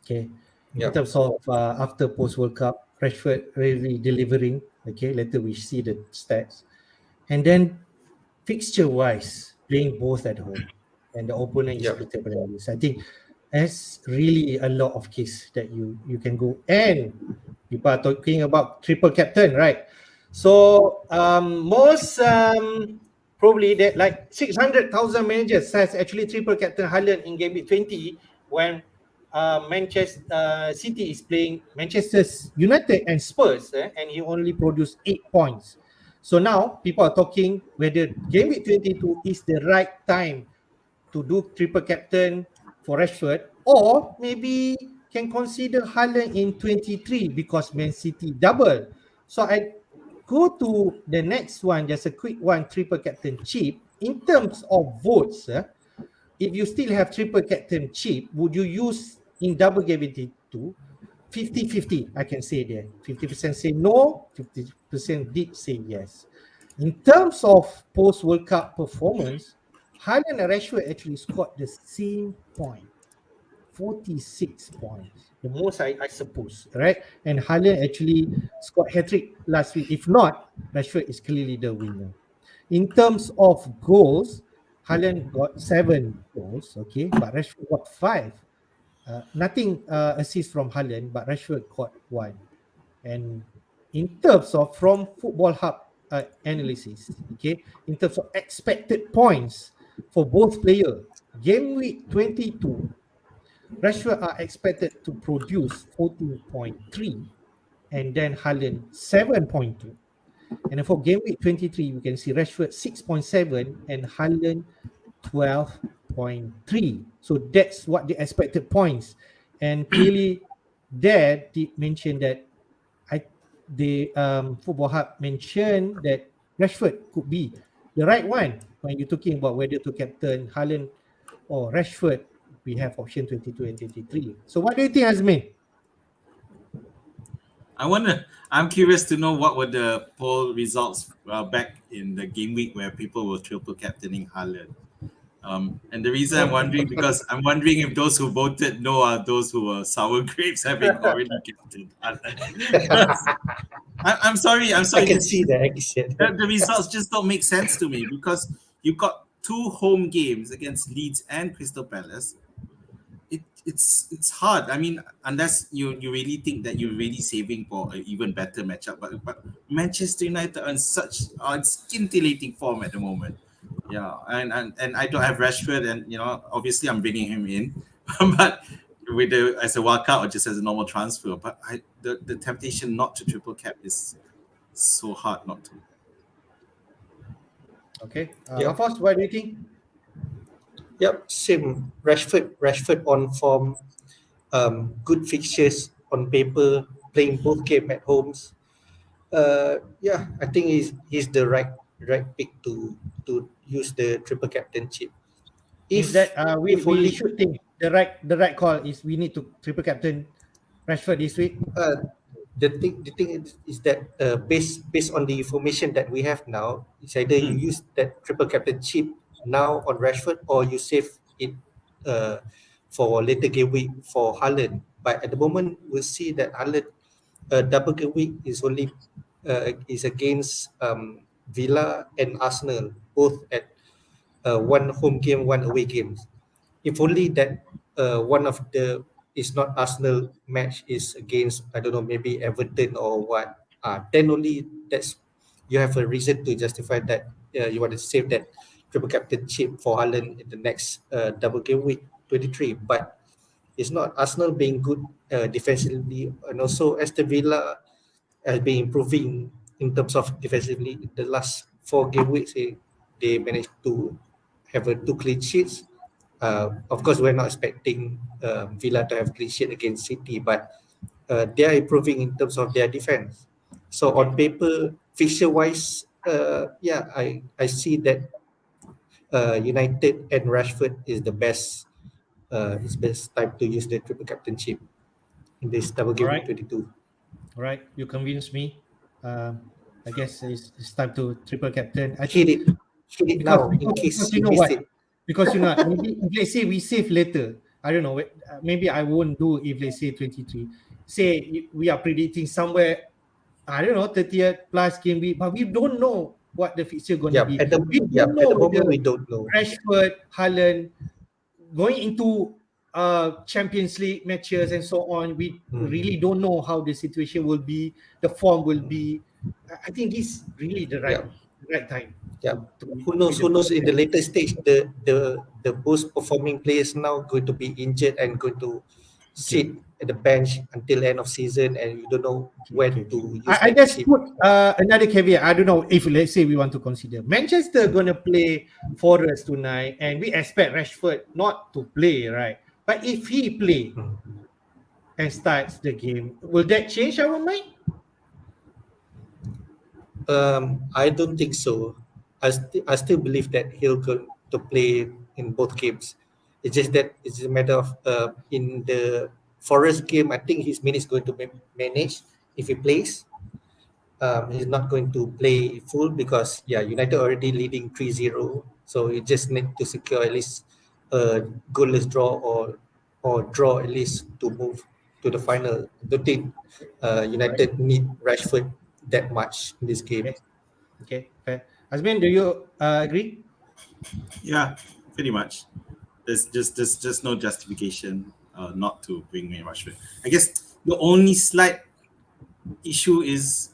Okay. In Yeah, terms of after post World Cup, Rashford really delivering. Okay, later we see the stats. And then fixture wise, playing both at home and the opponent is yeah, critical players. I think there's really a lot of case that you can go. And people are talking about triple captain, right? So most probably that like 600,000 managers has actually triple captain Haaland in game week 20 when Manchester City is playing Manchester United and Spurs, and he only produced 8 points. So now people are talking whether game week 22 is the right time to do triple captain for Rashford, or maybe can consider Haaland in 23 because Man City double. So I go to the next one, just a quick one, triple captain cheap. In terms of votes, if you still have triple captain cheap, would you use in double game 22? 50-50, I can say there. 50% say no, 50% did say yes. In terms of post-World Cup performance, Haaland and Rashford actually scored the same point, 46 points. The most, I suppose, right? And Haaland actually scored hat-trick last week. If not, Rashford is clearly the winner. In terms of goals, Haaland got 7 goals, okay, but Rashford got 5. Nothing assist from Haaland, but Rashford got 1. And in terms of from Football Hub analysis, okay, in terms of expected points for both players, game week 22, Rashford are expected to produce 14.3 and then Haaland 7.2. And then for game week 23, you can see Rashford 6.7 and Haaland 12.3. So that's what the expected points. And clearly, there did mention that the Football Hub mentioned that Rashford could be the right one when you're talking about whether to captain Haaland or Rashford. We have option 22 and 23. So what do you think, Azmin? I'm curious to know what were the poll results back in the game week where people were triple captaining Haaland. And the reason I'm wondering because I'm wondering if those who voted no are those who were sour grapes having already captained Haaland. I'm sorry. I can see the action. The results just don't make sense to me because you've got 2 home games against Leeds and Crystal Palace. It's hard. I mean, unless you really think that you're really saving for an even better matchup. But Manchester United are in such scintillating form at the moment. Yeah, and I don't have Rashford, and obviously I'm bringing him in, but as a wildcard or just as a normal transfer. But the temptation not to triple cap is so hard not to. Okay, Afos, what do you think? Yep, same. Rashford on form, good fixtures on paper, playing both game at homes. Yeah, I think he's the right pick to use the triple captainship. If that we should think the right call is we need to triple captain Rashford this week. the thing is that based on the information that we have now, it's either you use that triple captain chip now on Rashford or you save it for later game week for Haaland. But at the moment, we'll see that Haaland double game week is only is against Villa and Arsenal, both at one home game, one away games. If only that one of the is not Arsenal match is against, I don't know, maybe Everton or what, then only that's you have a reason to justify that you want to save that triple captain chip for Haaland in the next double game week 23. But it's not. Arsenal being good defensively, and also Aston Villa has been improving in terms of defensively. In the last 4 game weeks, they managed to have two clean sheets. Of course, we're not expecting Villa to have clean sheet against City, but they are improving in terms of their defense. So on paper, fixture-wise, I see that United and Rashford is the best. It's best time to use the triple captainship in this double game week 22. All right, you convinced me. I guess it's time to triple captain. I Hit it now in case you missed it. Because maybe if let's say we save later, I don't know. Maybe I won't do if let's say 23. Say we are predicting somewhere, I don't know, 30th plus game week, but we don't know what the fixture going to be. At the moment, we don't know. Rashford, Haaland, going into Champions League matches and so on, we really don't know how the situation will be, the form will be. I think this is really the right time. Yeah. Who knows in the later stage the most performing players now going to be injured and going to sit at the bench until end of season, and you don't know when to use I just put another caveat. I don't know if let's say we want to consider Manchester going to play Forest tonight, and we expect Rashford not to play, right? But if he play and starts the game, will that change our mind? I don't think so. I still believe that he'll go to play in both games. It's just that it's a matter of in the Forest game, I think his minutes going to be managed if he plays. He's not going to play full because United already leading 3-0, so you just need to secure at least a goalless draw or draw at least to move to the final. I don't think United need Rashford that much in this game. Okay, fair. Azmin, do you agree? Yeah, pretty much. There's just no justification not to bring in Rashford. I guess the only slight issue is,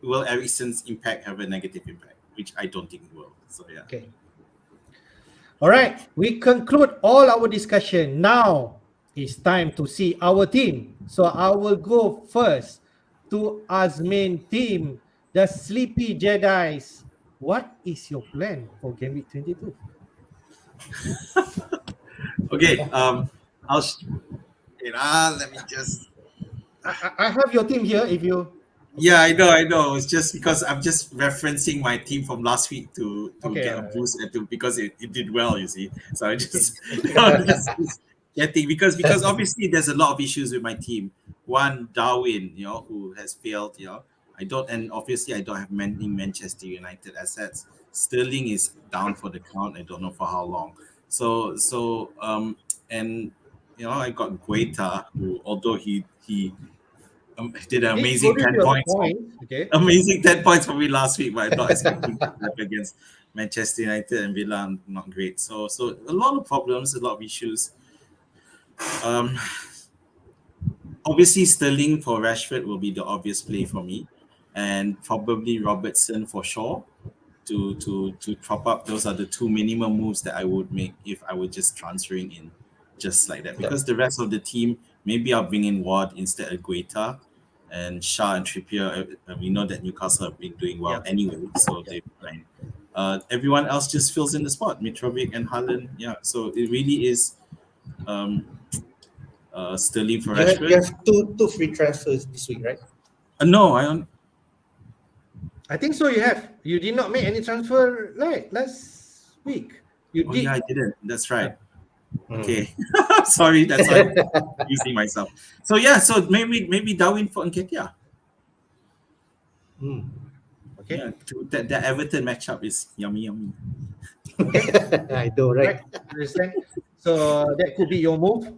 will Eriksen's impact have a negative impact, which I don't think it will. So yeah. Okay. All right, we conclude all our discussion. Now it's time to see our team. So I will go first to Azmin team, the Sleepy Jedis. What is your plan for Game Week 22? Okay, let me just. I have your team here. If you. Yeah, I know. It's just because I'm just referencing my team from last week to get a boost because it did well, you see. So I just, just getting because obviously there's a lot of issues with my team. One, Darwin, who has failed, and obviously I don't have many Manchester United assets. Sterling is down for the count. I don't know for how long. So I got Guaita, who although he did an amazing 10 points. Amazing 10 points for me last week, but I'm not expecting to work against Manchester United and Villa. Not great. So a lot of problems, a lot of issues. Obviously, Sterling for Rashford will be the obvious play for me, and probably Robertson for Shaw to prop up. Those are the two minimum moves that I would make if I were just transferring in just like that. Because the rest of the team, maybe I'll bring in Ward instead of Guaita, and Shah and Trippier. We know that Newcastle have been doing well anyway, so they're fine. Everyone else just fills in the spot. Mitrovic and Haaland. Yeah, so it really is Sterling for Rashford. You have two free transfers this week, right? No, I don't. I think so. You have. You did not make any transfer last week. You did. Yeah, I didn't. That's right. Okay. Sorry, that's why I'm using myself. So yeah, so maybe Darwin for Nketiah. Okay. Yeah, that Everton matchup is yummy. Okay. I know, right? Right. Understand. So that could be your move.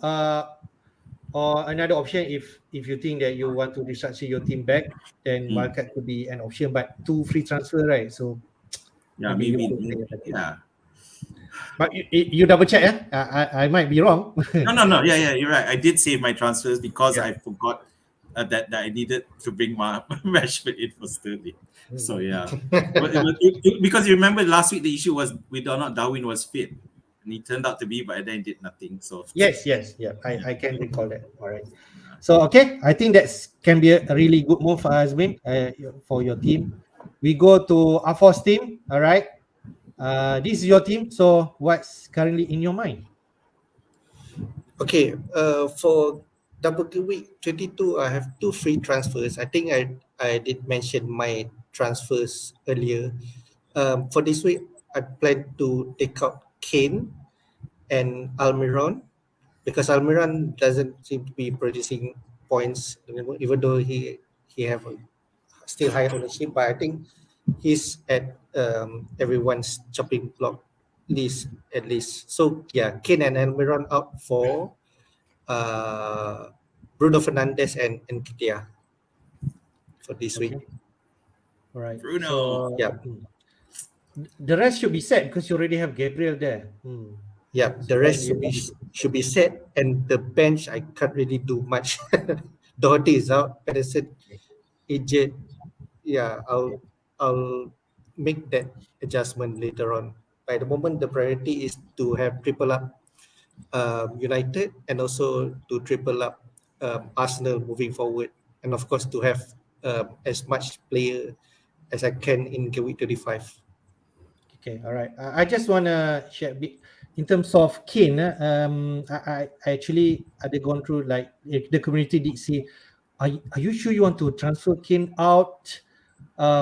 Or another option, if you think that you want to restructure your team back, then wildcard could be an option. But 2 free transfer, right? So Yeah, maybe you maybe, could play maybe that. yeah. But you double check, yeah? I might be wrong. No. Yeah, you're right. I did save my transfers because Yeah. I forgot that I needed to bring my Rashford in for Sterling. So yeah, because you remember last week the issue was whether or not Darwin was fit, and he turned out to be, but then did nothing. So Yes, yeah. I can recall that. All right. So okay, I think that's can be a really good move, Azmin, for your team. We go to Afos team. All right. This is your team. So what's currently in your mind? Okay, for WW22, I have 2 free transfers. I think I did mention my transfers earlier. For this week, I plan to take out Kane and Almiron because Almiron doesn't seem to be producing points, even though he have still high ownership. But I think he's at everyone's chopping block list at least. So yeah, Kane and Almiron out for Bruno Fernandes and Nketiah for this week. Okay. All right. Bruno. So Yeah, the rest should be set because you already have Gabriel there. yeah. So The then rest you should be set, and the bench I can't really do much. Doherty is out. Pedersen, Ejed. Yeah, I'll make that adjustment later on. By the moment, the priority is to have triple up United and also to triple up Arsenal moving forward, and of course to have as much player as I can in Gameweek 25. Okay, all right. I just want to share a bit in terms of Kane. I actually had gone through like the community did say, are you sure you want to transfer Kane out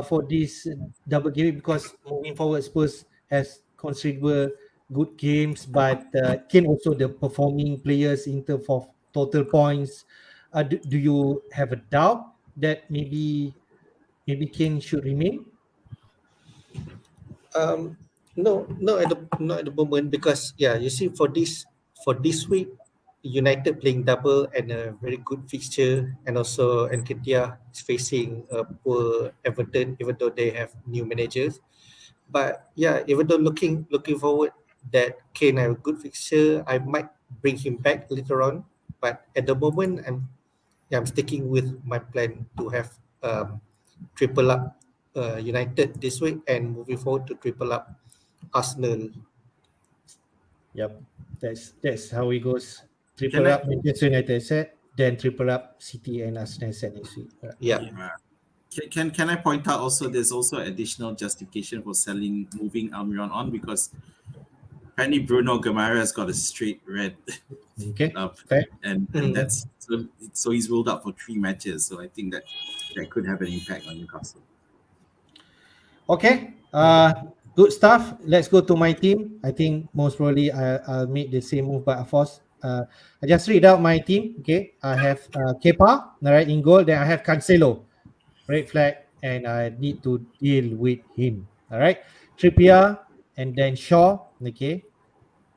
for this double game because moving forward Spurs has considerable good games, but Kane also the performing players in terms of total points. Do you have a doubt that maybe Kane should remain? No, not at the moment because yeah, you see for this week, United playing double and a very good fixture, and also Nketiah is facing a poor Everton, even though they have new managers. But yeah, even though looking forward that Kane have a good fixture, I might bring him back later on. But at the moment, I'm sticking with my plan to have triple up United this week and moving forward to triple up Arsenal. Yep, that's how it goes. Can Triple I? up Manchester United set, then triple up City and Arsenal set next week. Yeah. Yeah. Can I point out also there's also additional justification for moving Almiron on because apparently Bruno Guimaraes got a straight red, Okay, fair. and that's so he's ruled out for 3 matches. So I think that could have an impact on Newcastle. Okay, good stuff. Let's go to my team. I think most probably I'll make the same move, but of course, I just read out my team. Okay, I have Kepa, right, in goal. Then I have Cancelo, red flag, and I need to deal with him. All right, Trippier and then Shaw. Okay,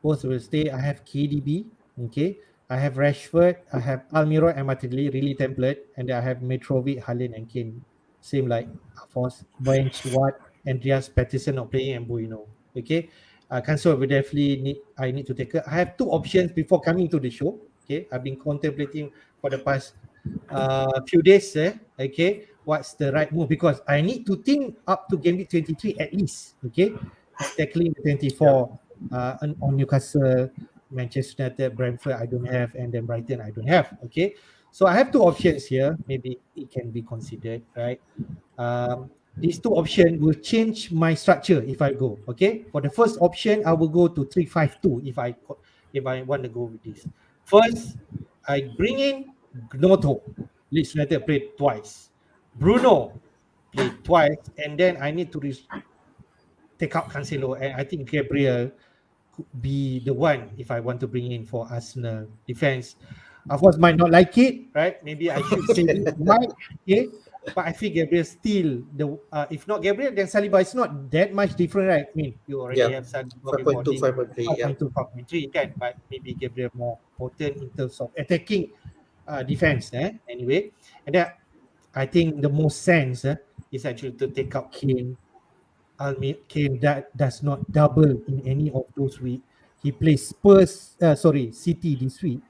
both will stay. I have KDB. Okay, I have Rashford. I have Almiron and Martinelli, really template, and then I have Mitrovic, Haaland, and Kane. Same like Force, bench, Watt, Andreas Patterson not playing, and Bueno. Okay, Cancel will definitely need. I need to take it. I have 2 options before coming to the show. Okay, I've been contemplating for the past few days. Okay, what's the right move because I need to think up to Gameweek 23 at least. Okay, and tackling the 24 on Newcastle, Manchester United, Brentford I don't have, and then Brighton I don't have. Okay, so I have 2 options here. Maybe it can be considered, right? These 2 options will change my structure if I go. Okay, for the first option, I will go to 3-5-2 if I want to go with this. First, I bring in Gnotto. Leeds United played twice. Bruno played twice, and then I need to take out Cancelo, and I think Gabriel be the one if I want to bring in for Arsenal defense. Of course, might not like it, right? Maybe I should say it, might, okay? But I feel Gabriel still the if not Gabriel, then Saliba is not that much different, right? I mean, you already Yeah, have Saliba 5.2, 5.3. Yeah, 5.2, 5.3, kan? But maybe Gabriel more potent in terms of attacking defense, anyway. And that I think the most sense is actually to take out Kane. Kane that does not double in any of those week. He plays City this week.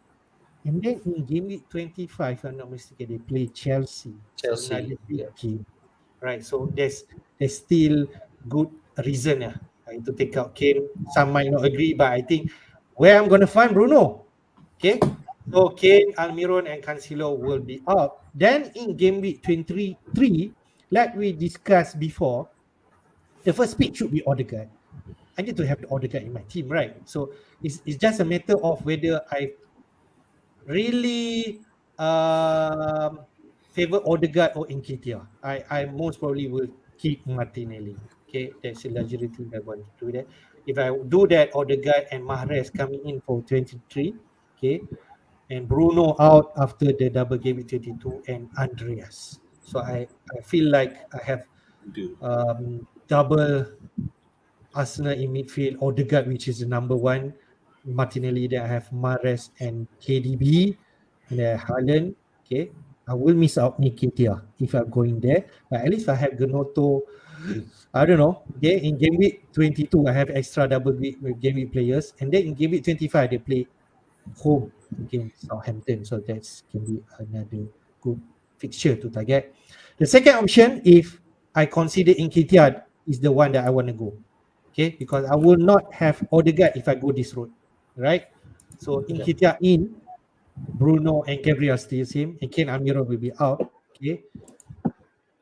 And then in game week 25, if I'm not mistaken, they play Chelsea. So Chelsea. another big Yeah. game. Right. So there's still good reason to take out Kane. Some might not agree, but I think where I'm gonna find Bruno. Okay. So Kane, Almiron, and Cancelo will be out. Then in game week 23, like we discussed before, the first pick should be Odegaard. I need to have the Odegaard in my team, right? So it's just a matter of whether I really favor Odegaard or Nketiah. I most probably will keep Martinelli. Okay, that's a luxury thing I want to do that. If I do that, Odegaard and Mahrez coming in for 23, okay, and Bruno out after the double game with 22 and Andreas. So I feel like I have Do. double Arsenal in midfield, Odegaard, which is the number one, Martinelli, then I have Mahrez and KDB, and then Haaland. Okay, I will miss out Nketiah if I'm going there, but at least I have Gnonto. I don't know. Okay, in game week 22, I have extra double week with game week players, and then in game week 25, they play home against Southampton, so that can be another good fixture to target. The second option, if I consider Nketiah is the one that I want to go. Okay, because I will not have Odegaard if I go this road, right? So Nketiah in, Bruno and Gabriel still same, and Kane Almiron will be out. Okay,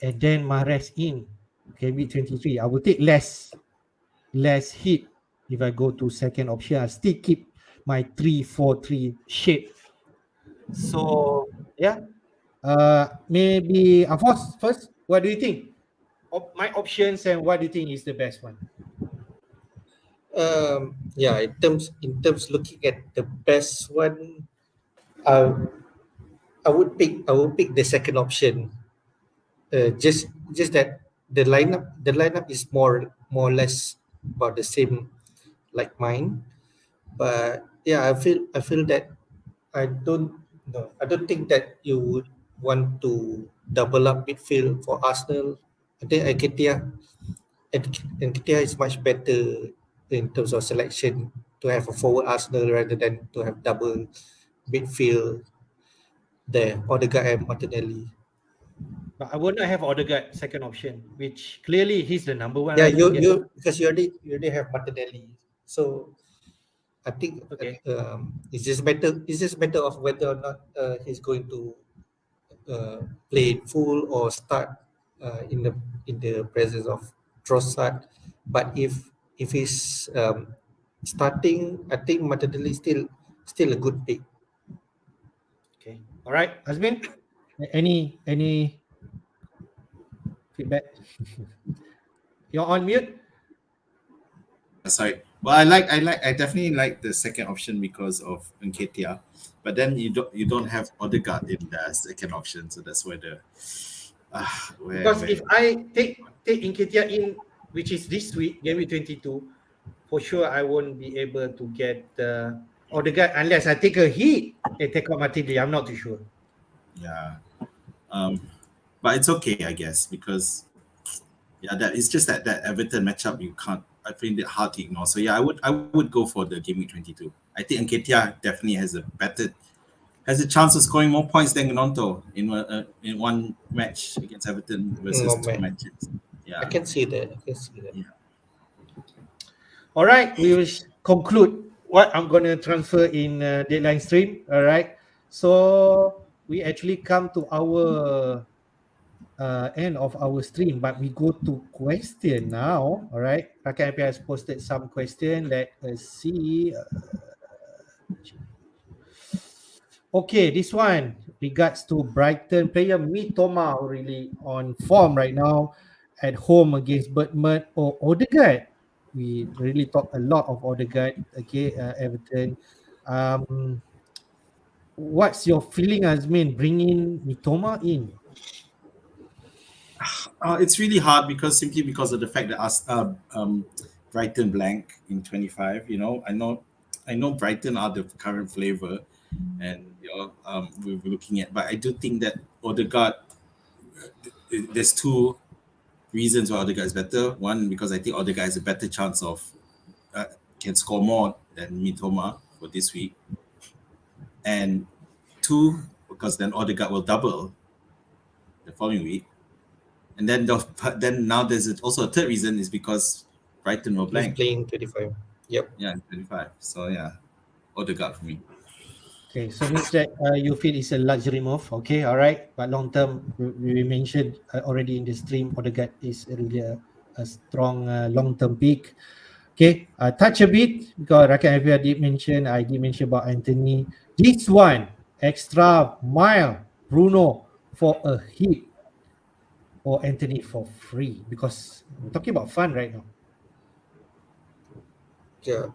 and then Mahrez in. Okay, week 23. I will take less hit if I go to second option. I still keep my 3-4-3 shape. So yeah, maybe first, what do you think? My options and what do you think is the best one? Yeah, in terms looking at the best one, I I would pick the second option. Just that the lineup is more or less about the same like mine. But yeah, I feel that I don't think that you would want to double up midfield for Arsenal. I think Nketiah is much better in terms of selection to have a forward Arsenal rather than to have double midfield there, Odegaard and Martinelli. But I would not have Odegaard second option, which clearly he's the number one Yeah, right now. because you already have Martinelli, so I think Okay. it's just matter of whether or not he's going to play full or start in the presence of Trossard. But if he's starting, I think Martinelli still a good pick. Okay. All right. Azmin, any feedback? You're on mute. Sorry. Well, I definitely like the second option because of Nketiah, but then you don't have Odegaard in the second option, so that's where the Because if I take Nketiah in, which is this week, game week 22, for sure I won't be able to get Odegaard unless I take a hit and take out Martinelli. I'm not too sure. yeah, but it's okay, I guess, because that it's just that Everton matchup you can't. I find it hard to ignore. So yeah, I would go for the game week 22. I think Nketiah definitely has a chance of scoring more points than Gnonto in one match against Everton versus two matches. Yeah, I can see that. Yeah. All right, we will conclude what I'm going to transfer in deadline stream. All right, so we actually come to our end of our stream, but we go to question now. All right, Rakan MP has posted some question. Let us see. Okay, this one regards to Brighton player Mitoma, really on form right now at home against Bournemouth or Odegaard. we really talk a lot of Odegaard. Okay, Everton. What's your feeling, Azmin, bringing Mitoma in? It's really hard simply because of the fact that Brighton blank in 25. I know Brighton are the current flavor, and we're looking at. But I do think that Odegaard. There's two reasons why Odegaard is better. One, because I think Odegaard has a better chance of can score more than Mitoma for this week, and two, because then Odegaard will double the following week. And then now there's also a third reason is because Brighton will He's blank. playing 25. Yep. Yeah, 25. So yeah, Odegaard for me. Okay, so means that you feel it's a luxury move. Okay, all right. But long term, we mentioned already in the stream, Odegaard is really a strong long term pick. Okay, touch a bit because Rakan Avia did mention, I did mention about Anthony. This one, extra mile, Bruno for a hit or Anthony for free because we're talking about fun right now. Yeah.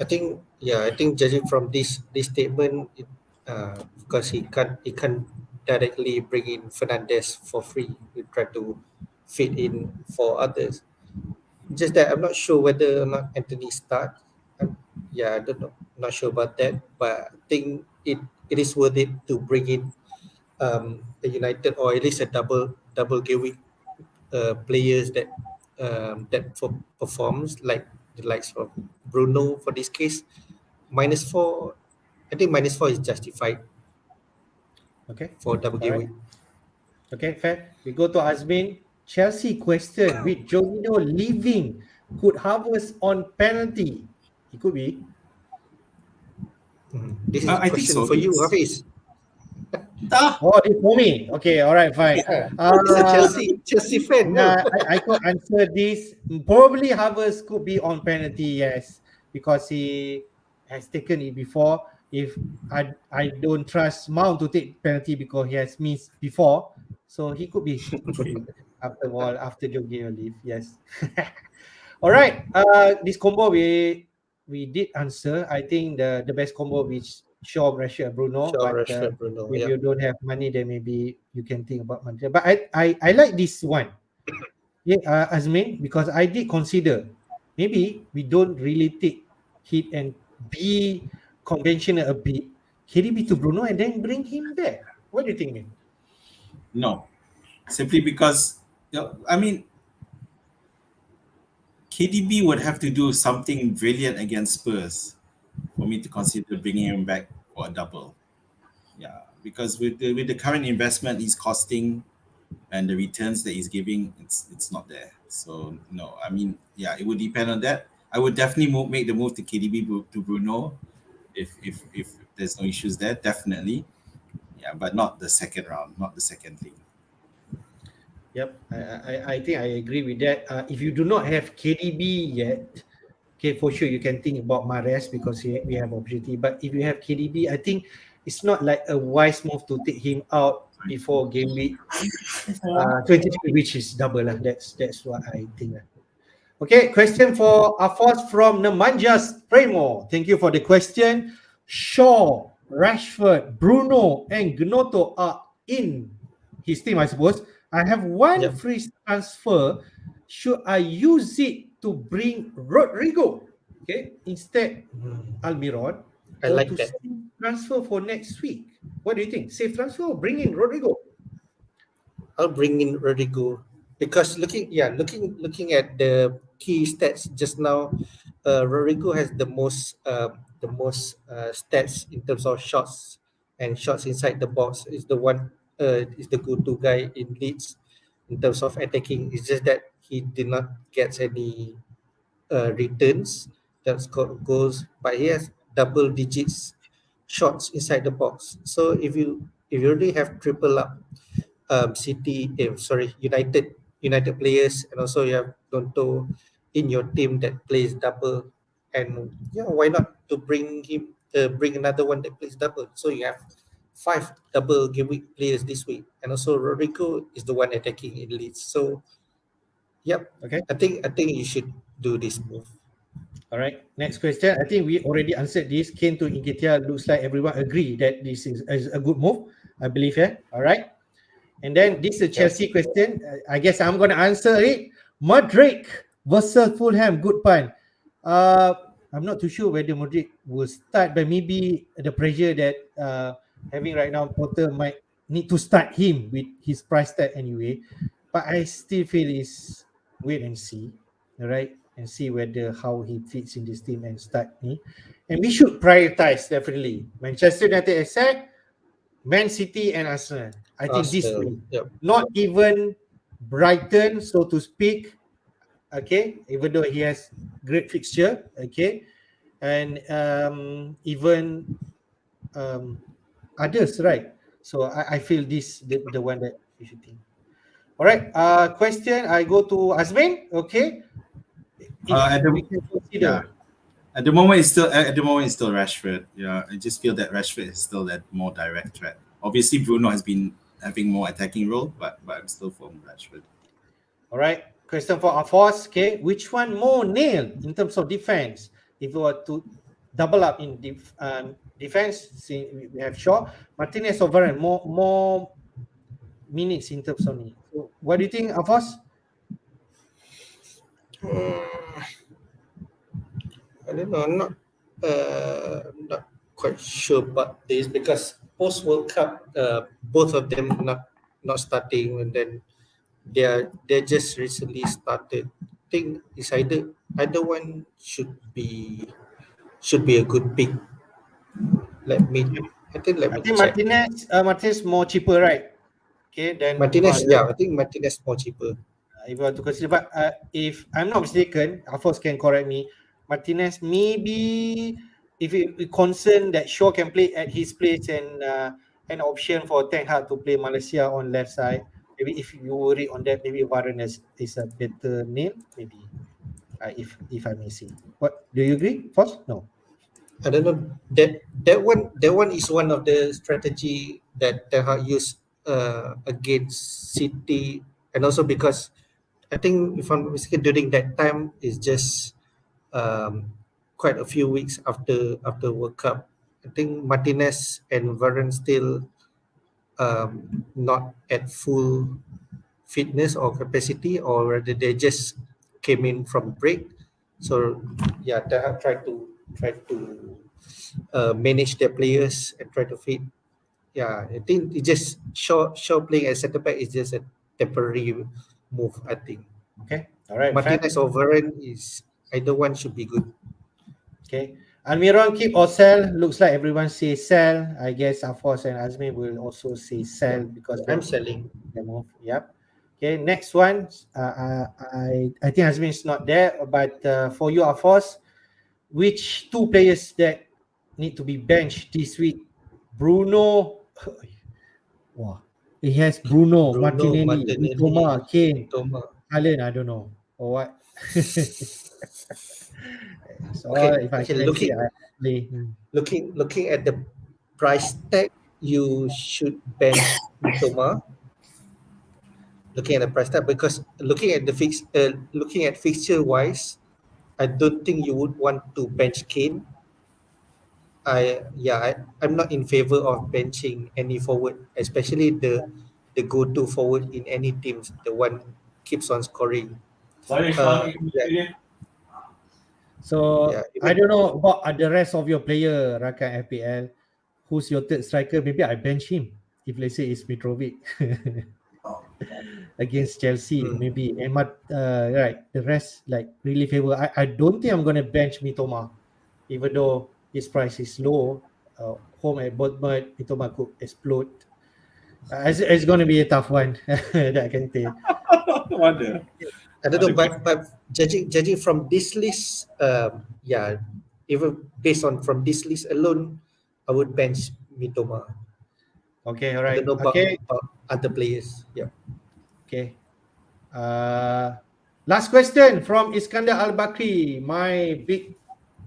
I think judging from this statement, because he can't directly bring in Fernandez for free. We try to fit in for others. Just that I'm not sure whether or not Anthony start. I don't know. Not sure about that, but I think it is worth it to bring in a United or at least a double game week players that performs like the likes of Bruno for this case. -4, I think -4 is justified Okay, for double all game right. week. Okay, fair. We go to Azmin. Chelsea question with Jorginho leaving could harvest on penalty. It could be. This is a I think question so. for you, It's- Hafiz. Oh, it's for me. Okay, all right, fine. It's a Chelsea fan. No? I could answer this. Probably Harvest could be on penalty, yes, because he has taken it before. If I don't trust Mount to take penalty because he has missed before, so he could be after Jorginho leave. Yes. All right. This combo we did answer. I think the best combo which Shaw, Rashford, Bruno. Shaw, But Rashford, Bruno. if Yeah. you don't have money, then maybe you can think about money. But I like this one. Yeah, Azmin, because I did consider maybe we don't really take hit and be conventional a bit. KDB to Bruno and then bring him back. What do you think, man? No, simply because KDB would have to do something brilliant against Spurs for me to consider bringing him back for a double. Yeah, because with the current investment he's costing and the returns that he's giving, it's not there. So no, it would depend on that. I would definitely make the move to KDB to Bruno if there's no issues there, definitely. Yeah, but not the second round, not the second thing. Yep, I think I agree with that. If you do not have KDB yet, okay, for sure you can think about Mahrez because we have opportunity. But if you have KDB, I think it's not like a wise move to take him out before game week 23, which is double lah. That's what I think. Okay, question for Afos from Nemanjas Primo. Thank you for the question. Shaw, Rashford, Bruno, and Gnotto are in his team, I suppose. I have one free transfer. Should I use it to bring Rodrigo? Okay, instead Almiron. I like that. Transfer for next week. What do you think? Safe transfer or bring in Rodrigo? I'll bring in Rodrigo because looking at the key stats just now, Rodrigo has the most stats in terms of shots and shots inside the box. Is the one is the go-to guy in Leeds in terms of attacking. It's just that he did not get any returns that scored goals, but he has double digits shots inside the box. So if you already have triple up United players, and also you have Donto in your team that plays double, and why not to bring another one that plays double? So you have 5 double game week players this week, and also Rodrigo is the one attacking in Leeds. So, Okay. I think you should do this move. All right. Next question. I think we already answered this. Kane to Nketiah looks like everyone agree that this is a good move. I believe. All right. And then this is a Chelsea question. I guess I'm going to answer it. Madrid versus Fulham. Good pun. I'm not too sure whether Madrid will start, but maybe the pressure that having right now, Potter might need to start him with his price tag anyway. But I still feel is wait and see, all right, and see whether how he fits in this team and start me. And we should prioritize definitely Manchester United, as said, Man City and Arsenal. I think this Arsenal, three, yep. not even Brighton, so to speak. Okay, even though he has great fixture, okay, and even others, right? So I feel this the one that you should think. All right. Question. I go to Azmin. Okay. At We can consider. At the moment, it's still Rashford. Yeah, I just feel that Rashford is still that more direct threat. Obviously, Bruno has been having more attacking role, but I'm still for Rashford. All right. Question for Afos. Okay. Which one more nailed in terms of defense? If we were to double up in defense, see, we have Shaw, Martinez, or Varane, more minutes in terms of need. So what do you think, Afos? I don't know. I'm not quite sure about this because post World Cup, both of them not starting, and then they just recently started. I think it's either one should be a good pick. Let me check. Martinez more cheaper, right? Okay, then Martinez, yeah, I think Martinez more cheaper. If you want to consider, but if I'm not mistaken, Afos can correct me. Martinez maybe if we concern that Shaw can play at his place and an option for Ten Hag to play Malaysia on left side. Maybe if you worry on that, maybe Varane is a better name. Maybe if I may see. What do you agree, Fos? No. I don't know that one is one of the strategy that Ten Hag used against City, and also because I think if I'm not mistaken during that time is just quite a few weeks after World Cup. I think Martinez and Varane still not at full fitness or capacity, or whether they just came in from break. So yeah, they have tried to manage their players and try to fit. Yeah, I think it just Shaw playing as centre back is just a temporary move. I think. Okay. All right. Martinez or Varane is either one should be good. Okay. Almiron keep or sell. Looks like everyone says sell. I guess Afos and Azmi will also say sell because I'm selling. the move. Yep. Okay. Next one. I think Azmi is not there, but for you, Afos, which two players that need to be benched this week? Bruno. Wow. He has Bruno Martinelli, Mitoma, Kane, Allen. I don't know or what. So Okay, if I okay, can looking- see, I play. Looking at the price tag, you should bench Mitoma. Looking at the price tag, because looking at fixture wise, I don't think you would want to bench Kane. I'm not in favor of benching any forward, especially the go-to forward in any teams, the one keeps on scoring. So Yeah, I don't know about the rest of your player, Rakan FPL. Who's your third striker? Maybe I bench him if let's say it's Mitrovic against Chelsea. Maybe and right. The rest like really favor. I don't think I'm gonna bench Mitoma, even though his price is low. Home at Bournemouth, Mitoma could explode. It's gonna be a tough one that I can tell. Wonder. I don't know, but judging from this list, even based on from this list alone, I would bench Mitoma. Okay, all I right. don't know about, Okay. about other players. Yeah. Okay. Last question from Iskandar Al Bakri, my big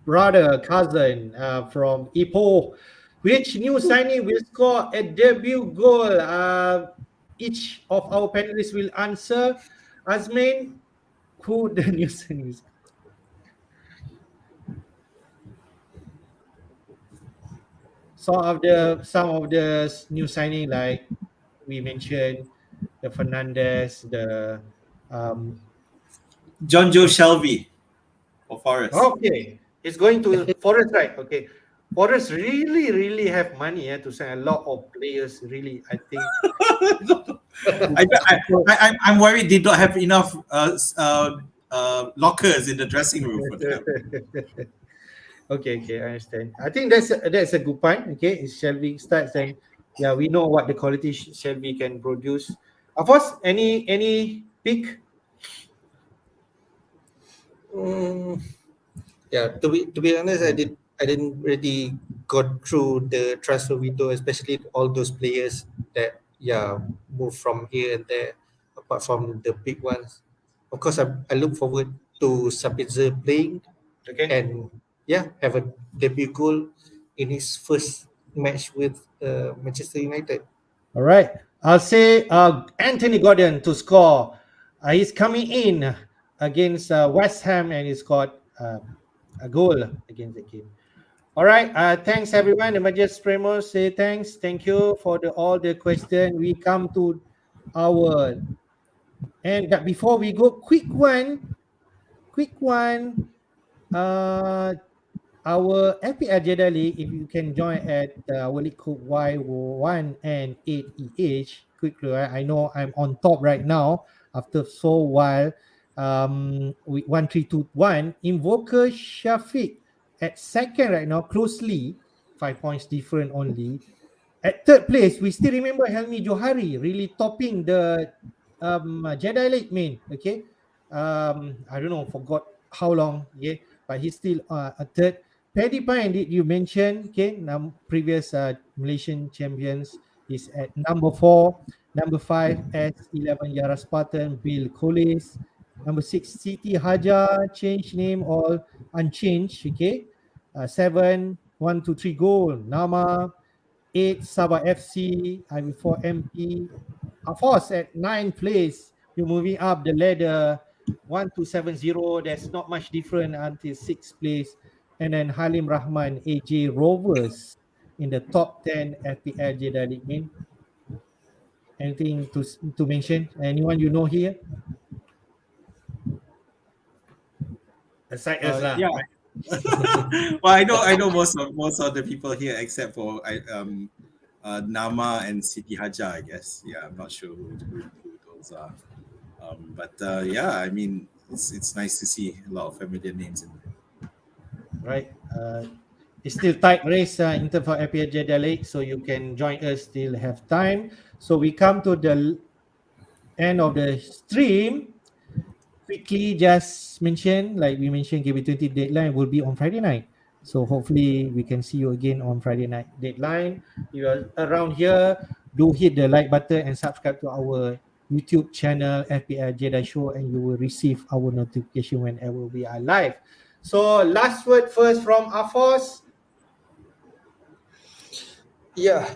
brother, cousin from Ipoh. Which new signing will score a debut goal? Each of our panelists will answer. Azmin, who the new signing is? some of the new signing, like we mentioned, the Fernandez, the John Joe Shelby for Forest. okay, it's going to Forest, right? Okay, Forest really have money to sign a lot of players. Really, I think. I'm worried they don't have enough lockers in the dressing room for them. Okay, I understand. I think that's a good point. Okay, if Shelby starts, then yeah, we know what the quality Shelby can produce. Of course, any pick? Yeah, to be honest, I didn't really go through the transfer window, especially all those players that move from here and there. Apart from the big ones, of course, I look forward to Sabitzer playing Okay. and have a debut goal in his first match with Manchester United. All right. I'll say Anthony Gordon to score. He's coming in against West Ham and he scored a goal against the game. All right. Thanks everyone. The Majas Premos say thanks. Thank you for all the questions. We come to our before we go, quick one. Our FPL Jedi League, if you can join at our league code Y1 and 8EH, quickly, I know I'm on top right now after so while. With 1321, Invoker Shafiq at second right now, closely 5 points different only. At third place, we still remember Helmi Johari really topping the Jedi League main. Okay, I don't know, forgot how long. Yeah, but he's still a third. Paddy Pine, did you mention? Okay, previous Malaysian champions is at number 4. Number 5, S11 Yara Spartan, Bill Collis. Number 6, Siti Hajar, change name all unchanged. Okay, 7, 1, 2, 3 goal. Nama. 8, Sabah FC, IV4 MP. Force at 9th place. You're moving up the ladder. 1270. There's not much different until 6th place. And then Halim Rahman, AJ Rovers in the top 10 FPL Jedi League main. Anything to mention? Anyone you know here? Aside us lah. Yeah. Well, I know most of the people here except for Nama and Siti Hajar, I guess. Yeah, I'm not sure who those are. But I mean, it's nice to see a lot of familiar names in there. Right. It's still tight race in terms of FPL Jedi League, so you can join us, still have time. So we come to the end of the stream. Quickly just mention, like we mentioned, GB20 deadline will be on Friday night. So hopefully we can see you again on Friday night deadline. You are around here, do hit the like button and subscribe to our YouTube channel, FPL Jedi Show, and you will receive our notification whenever we are live. So last word first from Afos. Yeah,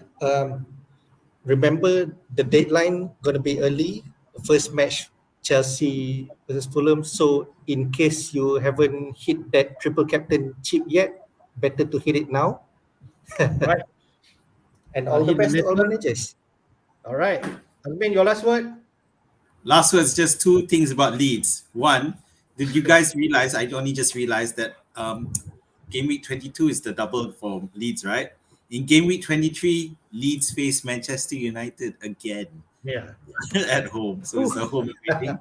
remember the deadline gonna be early. The first match, Chelsea versus Fulham. So in case you haven't hit that triple captain chip yet, better to hit it now. Right. And all the hit the best to all letter. managers. All right. Alvin, your last word? Last words, just 2 things about Leeds. One, did you guys realize, I only just realized that Gameweek 22 is the double for Leeds, right? In Gameweek 23, Leeds face Manchester United again. Yeah. At home. So it's a home meeting.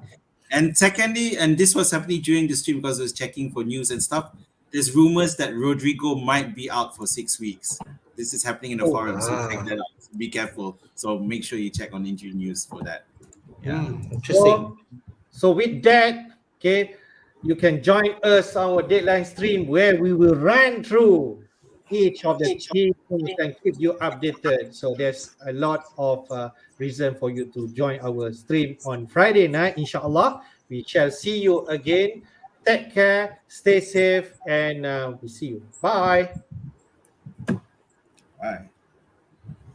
And secondly, and this was happening during the stream because I was checking for news and stuff, there's rumors that Rodrigo might be out for 6 weeks. This is happening in the forum, so check that out. Be careful. So make sure you check on injury news for that. Yeah. Interesting. So with that, okay, you can join us on our deadline stream where we will run through each of the teams and keep you updated. So there's a lot of reason for you to join our stream on Friday night, inshallah. We shall see you again. Take care, stay safe, and we see you. Bye. Bye.